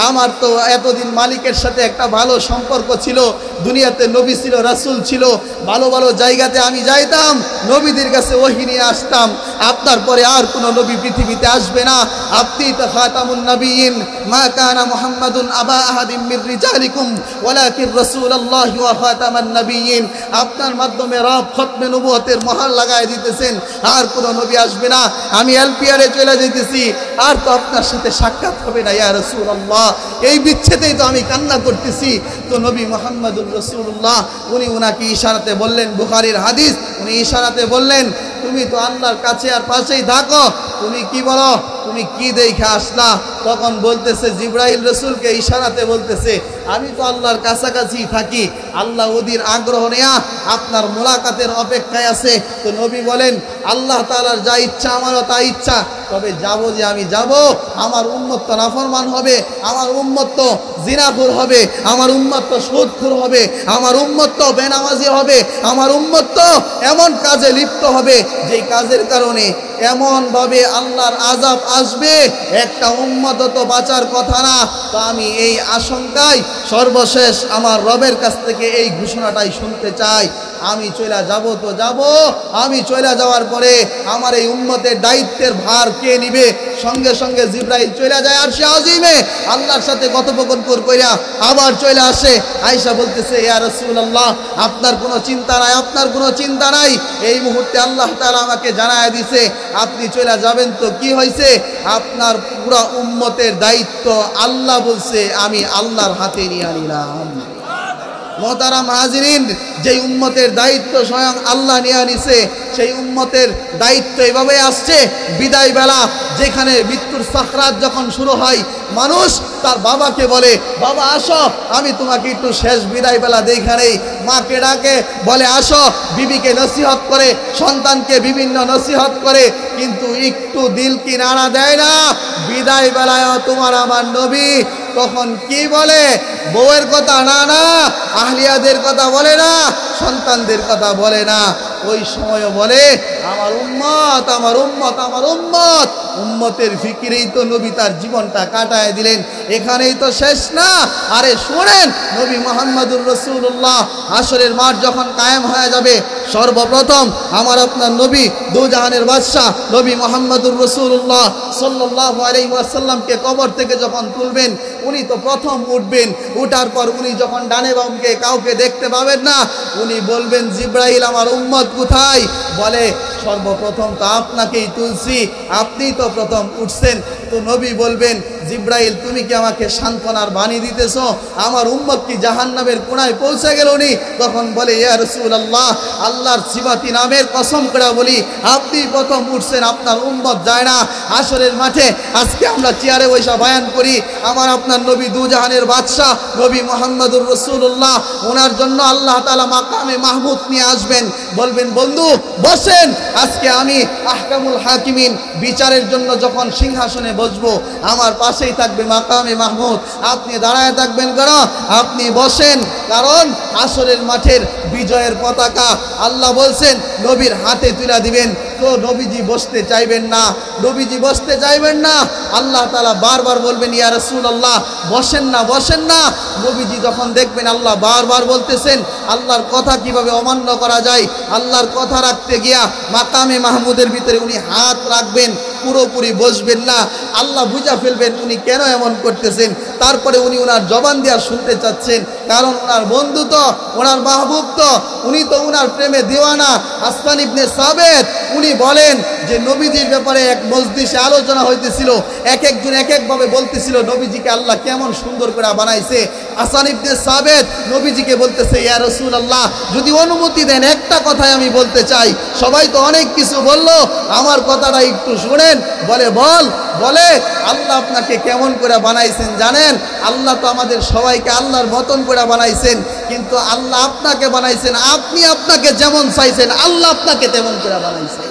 S1: আমার তো এতদিন মালিকের সাথে একটা ভালো সম্পর্ক ছিল, দুনিয়াতে নবী ছিল, রাসূল ছিল, ভালো ভালো জায়গাতে আমি যাইতাম, নবীদের কাছে ওহী নিয়ে আসতাম। আপনার পরে আর কোনো নবী পৃথিবীতে আসবে না, আপনি তো খাতামুন নবিয়্যিন। মা কানা মুহাম্মাদুন আবা আহাদিম মির রিজালিকুম ওয়ালাকিন রাসূলুল্লাহি ওয়া খাতামান নবিয়্যিন। আপনার মাধ্যমে রব খতমে নবুয়তের মোহর লাগায় দিতেছেন, আর কোনো নবী আসবে না। আমি এলপিআরে চলে যাইতেছি, আর তো আপনার সাথে সাক্ষাৎ হবে না ইয়া রাসূলুল্লাহ। এই বিচ্ছেদেই তো আমি কান্না করতেছি। তো নবী মুহাম্মদুর রাসূলুল্লাহ উনি ওনাকে ইশারাতে বললেন, বুখারীর হাদিস, উনি ইশারাতে বললেন, তুমি তো আল্লাহর কাছে আর পাশেই থাকো, তুমি কি বলো, তুমি কি দেখে আসলা? তখন বলতেছে, জিব্রাইল রাসূলকে ইশারাতে বলতেছে, আমি তো আল্লাহর কাছাকাছি থাকি, আল্লাহ ওদের আগ্রহ নেয়া আপনার মোলাকাতের অপেক্ষায় আছে। তো নবী বলেন, আল্লাহ তাআলার যা ইচ্ছা আমারও তা ইচ্ছা, তবে যাব যে আমি যাব, আমার উম্মত তো নাফরমান হবে, আমার উম্মত তো জিনাখোর হবে, আমার উম্মত তো সুদখোর হবে, আমার উম্মত তো বেনামাজি হবে, আমার উম্মত তো এমন কাজে লিপ্ত হবে যেই কাজের কারণে এমনভাবে আল্লাহর আযাব আসবে, একটা উম্মত তো বাঁচার কথা না। তো আমি এই আশঙ্কায় সর্বশেষ আমার রবের কাছ থেকে এই ঘোষণাটাই শুনতে চাই, আমি চলে যাব তো যাব, আমি চলে যাওয়ার পরে আমার এই উম্মতের দায়িত্বের ভার কে নিবে? সঙ্গে সঙ্গে জিব্রাইল চলে যায় আরশে আজিমে, আল্লাহর সাথে কথোপকথন কইরা আবার চলে আসে। আয়েশা বলতেছে, ইয়া রাসূলুল্লাহ, আপনার কোনো চিন্তা নাই, আপনার কোনো চিন্তা নাই, এই মুহূর্তে আল্লাহ তাআলা আমাকে জানায় দিছে আপনি চলে যাবেন। তো কি হয়েছে? আপনার পুরো উম্মতের দায়িত্ব আল্লাহ বলছে আমি আল্লাহর হাতে নিয়ে নিলাম। মোহতারাম হাজিরিন, যেই উম্মতের দায়িত্ব স্বয়ং আল্লাহ নিয়ে নিছে, সেই উম্মতের দায়িত্ব এভাবে আসছে, বিদায় বেলা যেখানে মৃত্যুর সাকরাত যখন শুরু হয়, মানুষ তার বাবাকে বলে, বাবা আসো, আমি তোমাকে একটু শেষ বিদায় বেলা দেখে নেই। মাকে ডাকে, বলে আসো, বিবিকে নসিহত করে, সন্তানকে বিভিন্ন নসিহত করে, কিন্তু একটু দিল কি নাড়া দেয় না। বিদায় বেলায় তোমার আমার নবী তখন কি বলে? বউয়ের কথা না, আহলিয়াদের কথা বলে না, সন্তানদের কথা বলে না, ওই সময়ও বলে আমার উম্মত, আমার উম্মত, আমার উম্মত। উম্মতের ফিকিরেই তো নবী তার জীবনটা কাটায় দিলেন। এখানেই তো শেষ না। আরে শোনেন, নবী মুহাম্মদুর রাসূলুল্লাহ হাসরের মাঠ যখন কায়েম হয়ে যাবে, সর্বপ্রথম আমার আপনার নবী দুজাহানের বাদশাহ নবী মুহাম্মদুর রাসূলুল্লাহ সাল্লাল্লাহু আলাইহি ওয়াসাল্লামকে কবর থেকে যখন তুলবেন, উনি তো প্রথম উঠবেন। উঠার পর উনি যখন ডানে বামকে কাউকে দেখতে পাবেন না, উনি বলবেন জিব্রাইল আমার উম্মত কোথায়? বলে সর্বপ্রথম তো আপনাকেই তুলছি, আপনি তো প্রথম উঠছেন। তো নবী বলবেন জিব্রাইল তুমি কি আমাকে সান্ত্বনার বাণী দিতেছ? আমার উম্মত কি জাহান্নামের কোণায় পৌঁছে গেল? উনি তখন বলে ইয়া রাসূলুল্লাহ, আল্লাহর সিফাতি নামের কসম করে বলি আপনি প্রথম উঠছেন, আপনার উম্মত যায় না। হাসরের মাঠে আজকে আমরা চেয়ারে বসে বয়ান করি, আমার আপনার নবী দুজাহানের বাদশাহ নবী মুহাম্মদুর রাসূলুল্লাহ, ওনার জন্য আল্লাহ তাআলা মাকামে মাহমুদ নিয়ে আসবেন, বলবেন বন্ধু বসেন, আজকে আমি আহকামুল হাকিমিন বিচারের জন্য যখন সিংহাসনে বসবো, আমার পাশেই থাকবে মাকামে মাহমুদ, আপনি দাঁড়ায় থাকবেন কেন? আপনি বসেন, কারণ হাসরের মাঠের বিজয়ের পতাকা আল্লাহ বলছেন নবীর হাতে তুলে দিবেন। তো নবীজি বসতে চাইবেন না, নবীজি বসতে চাইবেন না, আল্লাহ তাআলা বারবার বলবেন ইয়া রাসূলুল্লাহ বসেন না, বসেন না। নবীজি যখন দেখবেন আল্লাহ বারবার বলতেছেন, আল্লাহর কথা কিভাবে অমান্য করা যায়, আল্লাহর কথা রাখতে গিয়া মাকামে মাহমুদের ভিতরে উনি হাত রাখবেন, পুরোপুরি বসবেন না। আল্লাহ বুঝা ফেলবেন উনি কেন এমন করতেছেন। তারপরে উনি ওনার জবান দিয়ে শুনতে চাচ্ছেন, কারণ ওনার বন্ধু তো, ওনার মাহবুব তো, উনি তো ওনার প্রেমে দিওয়ানা। হাসান ইবনে সাবিত উনি বলেন যে নবীজির ব্যাপারে এক মজলিসে আলোচনা হইতেছিল, এক একজন এক একভাবে বলতেছিল নবীজিকে আল্লাহ কেমন সুন্দর করে বানাইছে। হাসান ইবনে সাবিত নবীজিকে বলতেছে ইয়া রাসূলুল্লাহ যদি অনুমতি দেন একটা কথাই আমি বলতে চাই। সবাই তো অনেক কিছু বললো, আমার কথাটা একটু শুনেন। বলে বল। বলে আল্লাহ আপনাকে কেমন করে বানাইছেন জানেন? আল্লাহ তো আমাদের সবাইকে আল্লাহর মতন করে বানাইছেন, কিন্তু আল্লাহ আপনাকে বানাইছেন, আপনি আপনাকে যেমন চাইছেন আল্লাহ আপনাকে তেমন করে বানাইছেন।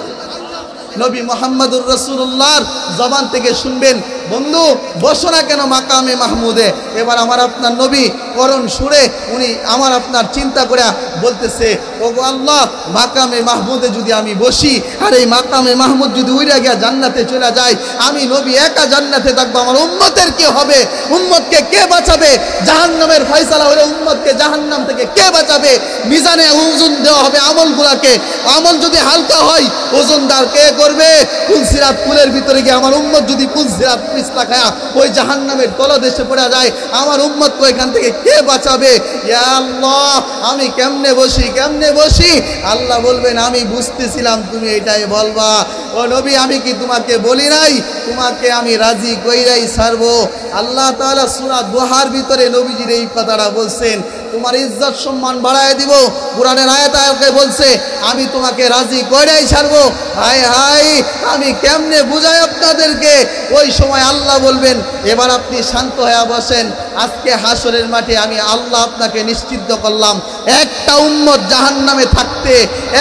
S1: নবী মুহাম্মদুর রাসূলুল্লাহর জবান থেকে শুনবেন, বন্ধু বসো না কেন মাকামে মাহমুদে। এবার আমার আপনার নবী করণ সুরে উনি আমার আপনার চিন্তা করে বলতেছে, ওগো আল্লাহ মাকামে মাহমুদে যদি আমি বসি, আর এই মাকামে মাহমুদ যদি উইরা গিয়া জান্নাতে চলে যায়, আমি নবী একা জান্নাতে থাকবো, আমার উম্মতের কি হবে? উম্মতকে কে বাঁচাবে? জাহান্নামের ফয়সালা হলে উম্মতকে জাহান্নাম থেকে কে বাঁচাবে? মিজানে ওজন দেওয়া হবে আমলগুলাকে, আমল যদি হালকা হয় ওজনদার কে করবে? পুলসিরাত পুলের ভিতরে গিয়ে আমার উম্মত যদি পুলসিরাত পিছলা খায়া ওই জাহান্নামের তলদেশে পড়ে যায়, আমার উম্মতকে ওইখান থেকে কে বাঁচাবে? ইয়া আল্লাহ আমি কেমনে বসি, কেমনে বসি? আল্লাহ বলবেন আমি বুঝতেছিলাম তুমি এটাই বলবা। ও নবী আমি কি তোমাকে বলি নাই তোমাকে আমি রাজি কইরাই ছাড়বো? আল্লাহ তাআলা সূরা দুহার ভিতরে নবীজির এই কথাটা বলছেন, তোমার ইজ্জত সম্মান বাড়ায় দিব। কোরআনের আয়াতে বলছে আমি তোমাকে রাজি কইরাই ছাড়বো। হায় হায় আমি কেমনে বুঝাই আপনাদেরকে? ওই সময় আল্লাহ বলবেন এবার আপনি শান্ত হয়ে বসেন, আজকে হাসরের মাঠে আমি আল্লাহ আপনাকে নিশ্চিত করলাম, একটা উম্মত জাহান্নামে থাকতে,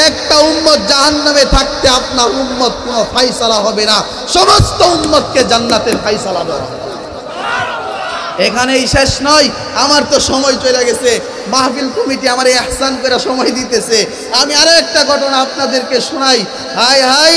S1: একটা উম্মত জাহান্নামে থাকতে আপনার উম্মত কোনো ফায়সালা হবে না, সমস্ত উম্মতকে জান্নাতের ফায়সালা দেওয়া হবে। এখানেই শেষ নয়, আমার তো সময় চলে গেছে, মাহফিল কমিটি আমার ইহসান করে সময় দিতেছে। আমি আরো একটা ঘটনা আপনাদেরকে শোনাই। হাই হাই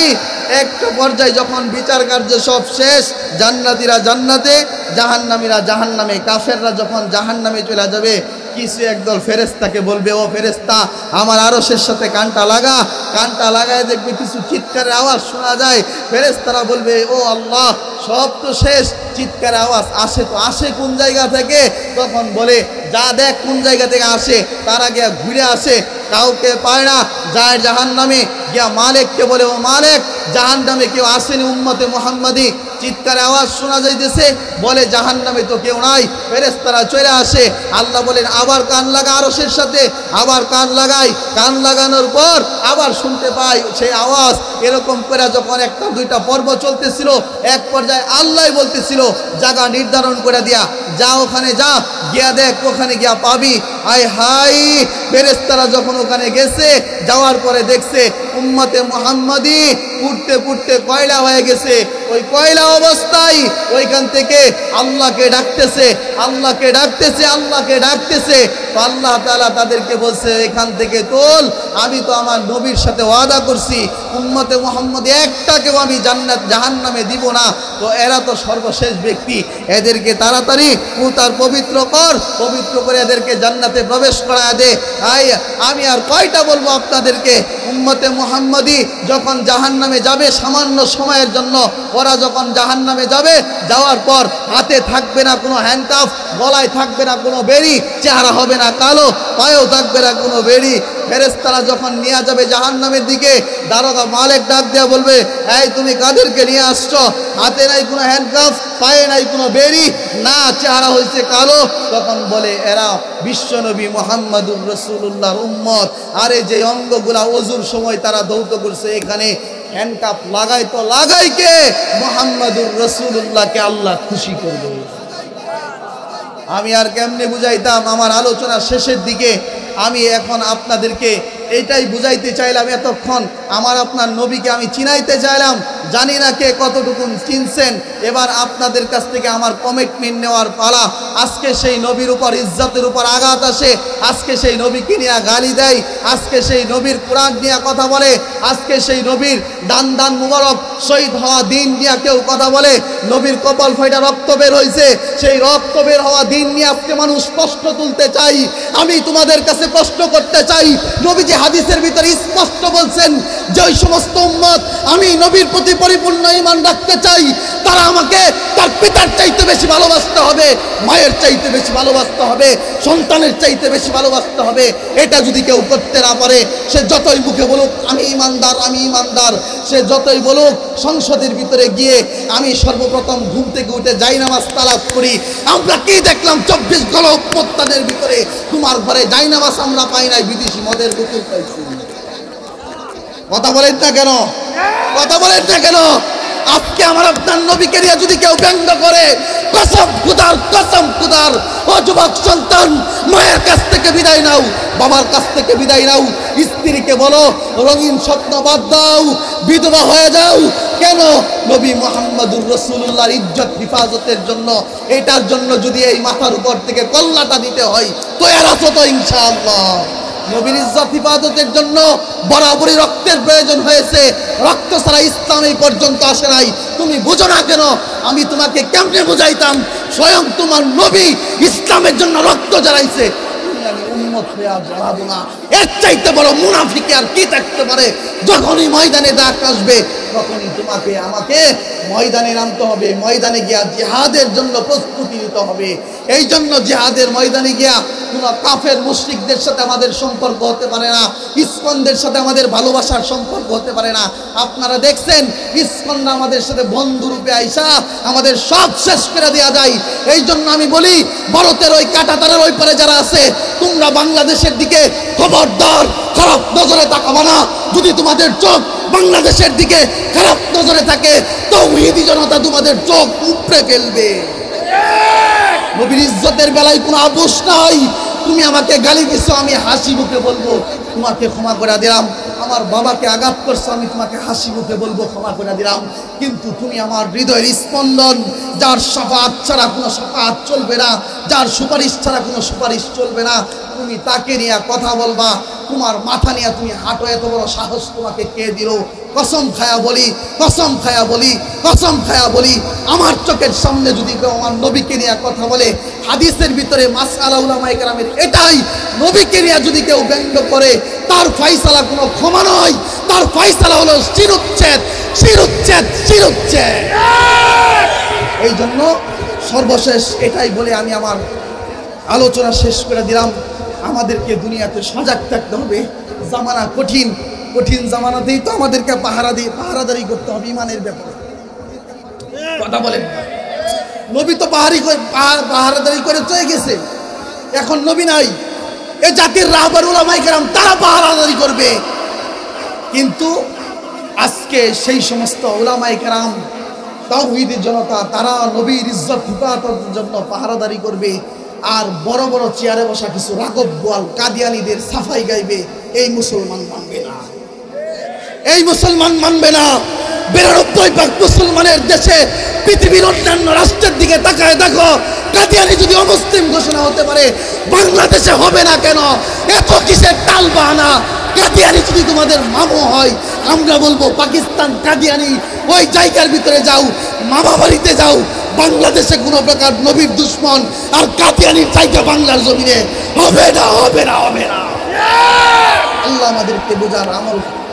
S1: একটা পর্যায়ে যখন বিচার কার্য সব শেষ, জান্নাতীরা জান্নাতে, জাহান্নামীরা জাহান্নামে, কাফেররা যখন জাহান্নামে চলে যাবে, কিছু একদল ফেরেশতাকে বলবে ও ফেরেশতা আমার আরশের সাথে কানটা লাগা। কানটা লাগায় দেখবে কিছু চিৎকারের আওয়াজ শোনা যায়। ফেরেশতারা বলবে ও আল্লাহ সব তো শেষ, চিৎকারের আওয়াজ আসে তো আসে কোন জায়গা থেকে? তখন বলে যা দেখ কোন জায়গা থেকে আসে। তারা গিয়ে ঘুরে আসে, কাউকে পায় না, যায় জাহান্নামে। গিয়া মালিককে বলে, ও মালিক, জাহান্নামে কেউ আসেনি উম্মতে মুহাম্মাদি? চিৎকারে আওয়াজ শোনা যাইতেছে, বলে জাহান্নামে তো কেউ নাই। ফেরেশতারা চলে আসে, আল্লাহ বলেন আবার কান লাগা আরশের সাথে, আবার কান লাগাই। কান লাগানোর পর আবার শুনতে পাই সেই আওয়াজ। এরকম করে যখন একটা দুইটা পর্ব চলতেছিল, এক পর্যায়ে আল্লাহ বলতেছিল জায়গা নির্ধারণ করে দিয়া, যা ওখানে যা, গিয়া দেখ, ওখানে গিয়া পাবি। আয় হাই, ফেরেশতারা যখন ওখানে গেছে, যাওয়ার পরে দেখছে উম্মতে মুহাম্মাদি পুড়তে পুড়তে কয়লা হয়ে গেছে। ওই কয়লা অবস্থায় ওইখান থেকে আল্লাহকে ডাকতেছে, আল্লাহকে ডাকতেছে, আল্লাহকে ডাকতেছে। তো আল্লাহ তাআলা তাদেরকে বলছে, এখান থেকে তোল, আমি তো আমার নবীর সাথে ওয়াদা করছি উম্মতে মুহাম্মাদি একটাকেও আমি জান্নাত জাহান্নামে দিব না। তো এরা তো সর্বশেষ ব্যক্তি, এদেরকে তাড়াতাড়ি তার পবিত্র কর, পবিত্র করে এদেরকে জান্নাতে প্রবেশ করায় দে। আমি আর কয়টা বলবো আপনাদেরকে? উম্মতে মুহাম্মাদি যখন জাহান্নামে যাবে সামান্য সময়ের জন্য, ওরা যখন জাহান্নামে যাবে, যাওয়ার পর হাতে থাকবে না কোনো হ্যান্ডকাফ, গলায় থাকবে না কোনো বেড়ি, চেহারা হবে না কালো, পায়েও থাকবে না কোনো বেড়ি। ফেরেশতারা যখন নিয়ে যাবে জাহান্নামের দিকে, দারোগা মালিক ডাক দেয়া বলবে, এই তুমি কাদেরকে নিয়ে আসছো? হাতে নাই কোনো হ্যান্ডকাফ, পায়ে নাই কোনো বেড়ি, না চেহারা হয়েছে কালো। তখন বলে এরা বিশ্বনবী মুহাম্মদুর রাসূলুল্লাহর উম্মত। আরে যে অঙ্গগুলা ওযুর সময় তারা দৌত করছে, এখানে হ্যান্ডকাফ লাগাই তো লাগাই কে? মুহাম্মদুর রাসূলুল্লাহকে আল্লাহ খুশি করবে। আমি আর কেমনে বুঝাইতাম? আমার আলোচনা শেষের দিকে আমি এখন আপনাদেরকে এইটাই বুঝাইতে চাইলাম। এতক্ষণ আমার আপনার নবীকে আমি চিনাইতে চাইলাম, জানি না কে কতটুকু চিনছেন। এবার আপনাদের কাছ থেকে আমার কমিটমেন্ট নেওয়ার পালা। আজকে সেই নবীর উপর ইজ্জতের উপর আঘাত আসে, আজকে সেই নবীকে নিয়ে গালি দেয়, আজকে সেই নবীর কোরআন নিয়ে কথা বলে, আজকে সেই নবীর দান দান মুবারক শহীদ হওয়া দিন নিয়ে কেউ কথা বলে। নবীর কপাল ফাইটা রক্ত বের হয়েছে, সেই রক্ত বের হওয়া দিন নিয়ে আজকে মানুষ প্রশ্ন তুলতে চাই। আমি তোমাদের কাছে প্রশ্ন করতে চাই, নবীজি হাদিসের ভিতরে স্পষ্ট বলছেন যে ওই সমস্ত উম্মত আমি নবীর প্রতি পরিপূর্ণ ঈমান রাখতে চাই, তারা আমাকে তার পিতার চাইতে বেশি ভালোবাসতে হবে, মায়ের চাইতে বেশি ভালোবাসতে হবে, সন্তানের চাইতে বেশি ভালোবাসতে হবে। এটা যদি কেউ করতে না পারে, সে যতই মুখে বলুক আমি ইমানদার, আমি ইমানদার, সে যতই বলুক সংসদের ভিতরে গিয়ে আমি সর্বপ্রথম ঘুম থেকে উঠে জায়নামাজ তালাশ করি। আমরা কি দেখলাম 24 গণহত্যার ভিতরে? তোমার ঘরে জায়নামাজ আমরা পাই নাই, বিদেশি মদের বোতল পাইছি। কথা বলেন না কেন? কথা বলেন না কেন? আজকে আমার আপনার নবীকে নিয়ে যদি কেউ ব্যঙ্গ করে, কসম খুদার, কসম খুদার, ও যুবক সন্তান, মায়ের কাছ থেকে বিদায় নাও, বাবার কাছ থেকে বিদায় নাও। স্ত্রীকে বলো রঙিন স্বপ্ন বাদ দাও, বিধবা হয়ে যাও। কেন? নবী মুহাম্মদুর রাসূলুল্লাহর ইজ্জত হিফাজতের জন্য। এটার জন্য যদি এই মাথার উপর থেকে কল্লাটা দিতে হয়, তো এরা তো ইনশাআল্লাহ। নবীর ইজ্জত হিফাজতের জন্য বরাবরই রক্তের প্রয়োজন হয়েছে। রক্ত ছাড়া ইসলাম এই পর্যন্ত আসে নাই। তুমি বুঝো না কেন? আমি তোমাকে কেমনে বুঝাইতাম? স্বয়ং তোমার নবী ইসলামের জন্য রক্ত ঝরাইছে, আমি উম্মত হয়ে আর ঝরাবো না। এর চাইতে বড় মুনাফিক আর কি থাকতে পারে? যখনই ময়দানে ডাক আসবে, তখনই তোমাকে আমাকে ময়দানে নামতে হবে, ময়দানে গিয়া জিহাদের জন্য প্রস্তুতি নিতে হবে। এই জন্য জিহাদের ময়দানে গিয়া কোনো কাফের মুশরিকদের সাথে আমাদের সম্পর্ক হতে পারে না, ইসকনদের সাথে আমাদের ভালোবাসার সম্পর্ক হতে পারে না। আপনারা দেখছেন ইসকনরা আমাদের সাথে বন্ধুরূপে আইসা আমাদের সব শেষ করে দেওয়া যায়। এই জন্য আমি বলি, ভারতের ওই কাঁটাতারের ওই পারে যারা আছে, তোমরা বাংলাদেশের দিকে খবরদার খারাপ নজরে তাকাবা না। যদি তোমাদের চোখ বাংলাদেশের দিকে খারাপ নজরে থাকে, তাওহীদি জনতা তোমাদের চোখ উপড়ে ফেলবে। নবীর ইজ্জতের বেলায় কোনো আপোষ নাই। তুমি আমাকে গালি দিছো, আমি হাসি মুখে বলবো তোমাকে ক্ষমা করে দিলাম। আমার বাবাকে আঘাত করছো, আমি তোমাকে হাসি মুখে বলবো ক্ষমা করে দিলাম। কিন্তু তুমি আমার হৃদয়ের স্পন্দন, যার শাফাআত ছাড়া কোনো শাফাআত চলবে না, যার সুপারিশ ছাড়া কোনো সুপারিশ চলবে না, তুমি তাকে নিয়ে কথা বলবা। তোমার মাথা নিয়ে তুমি হাঁটো, এত বড় সাহস তোমাকে কে দিল? কসম খায়া বলি, কসম খায়া বলি, কসম খায়া বলি, আমার চোখের সামনে যদি কেউ আমার নবীকে নিয়ে কথা বলে, হাদিসের ভিতরে মাসআলা উলামায়ে কেরামের এটাই, নবীকে নিয়ে যদি কেউ ব্যঙ্গ করে, তার ফয়সালা কোনো ক্ষমা নয়, তার ফয়সালা হলো শিরুচ্ছেদ, শিরুচ্ছেদ, শিরুচ্ছেদ। এই জন্য সর্বশেষ এটাই বলে আমি আমার আলোচনা শেষ করে দিলাম। আমাদেরকে দুনিয়াতে সজাগ থাকতে হবে। জামানা কঠিন, কঠিন জামানাতেই তো আমাদেরকে পাহারাদারি করতে হবে ইমানের ব্যাপারে। কথা বলেন, নবী তো পাহারাদারি করে চলে গেছে, এখন নবী নাই, এ জাতির রাহবার উলামায়ে কেরাম তারা পাহারাদারি করবে। কিন্তু আজকে সেই সমস্ত উলামায়ে কেরাম তাওহীদের জনতা তারা নবীর ইজ্জত হিফাজতের জন্য পাহারাদারি করবে, আর বড় বড় চেয়ারে বসা কিছু রাগব বোয়াল কাদিয়ানীদের সাফাই গাইবে। এই মুসলমান মানবে না, এই মুসলমান মানবে না। 92% মুসলমানের দেশে পৃথিবীর অন্যান্য রাষ্ট্রের দিকে তাকায় দেখো, কাদিয়ানী যদি অমুসলিম ঘোষণা হতে পারে বাংলাদেশে হবে না কেন? এত কিসের টাল বাহানা? কাদিয়ানী যদি তোমাদের মামু হয়, আমরা বলবো পাকিস্তান কাদিয়ানী ওই জায়গার ভিতরে যাও, মামা বাড়িতে যাও, বাংলাদেশে কোনো প্রকার নবীর দুশ্মন আর কাদিয়ানীর জায়গা বাংলার জমিনে হবে না, হবে না, হবে না। আল্লাহ আমাদেরকে বোঝার আমল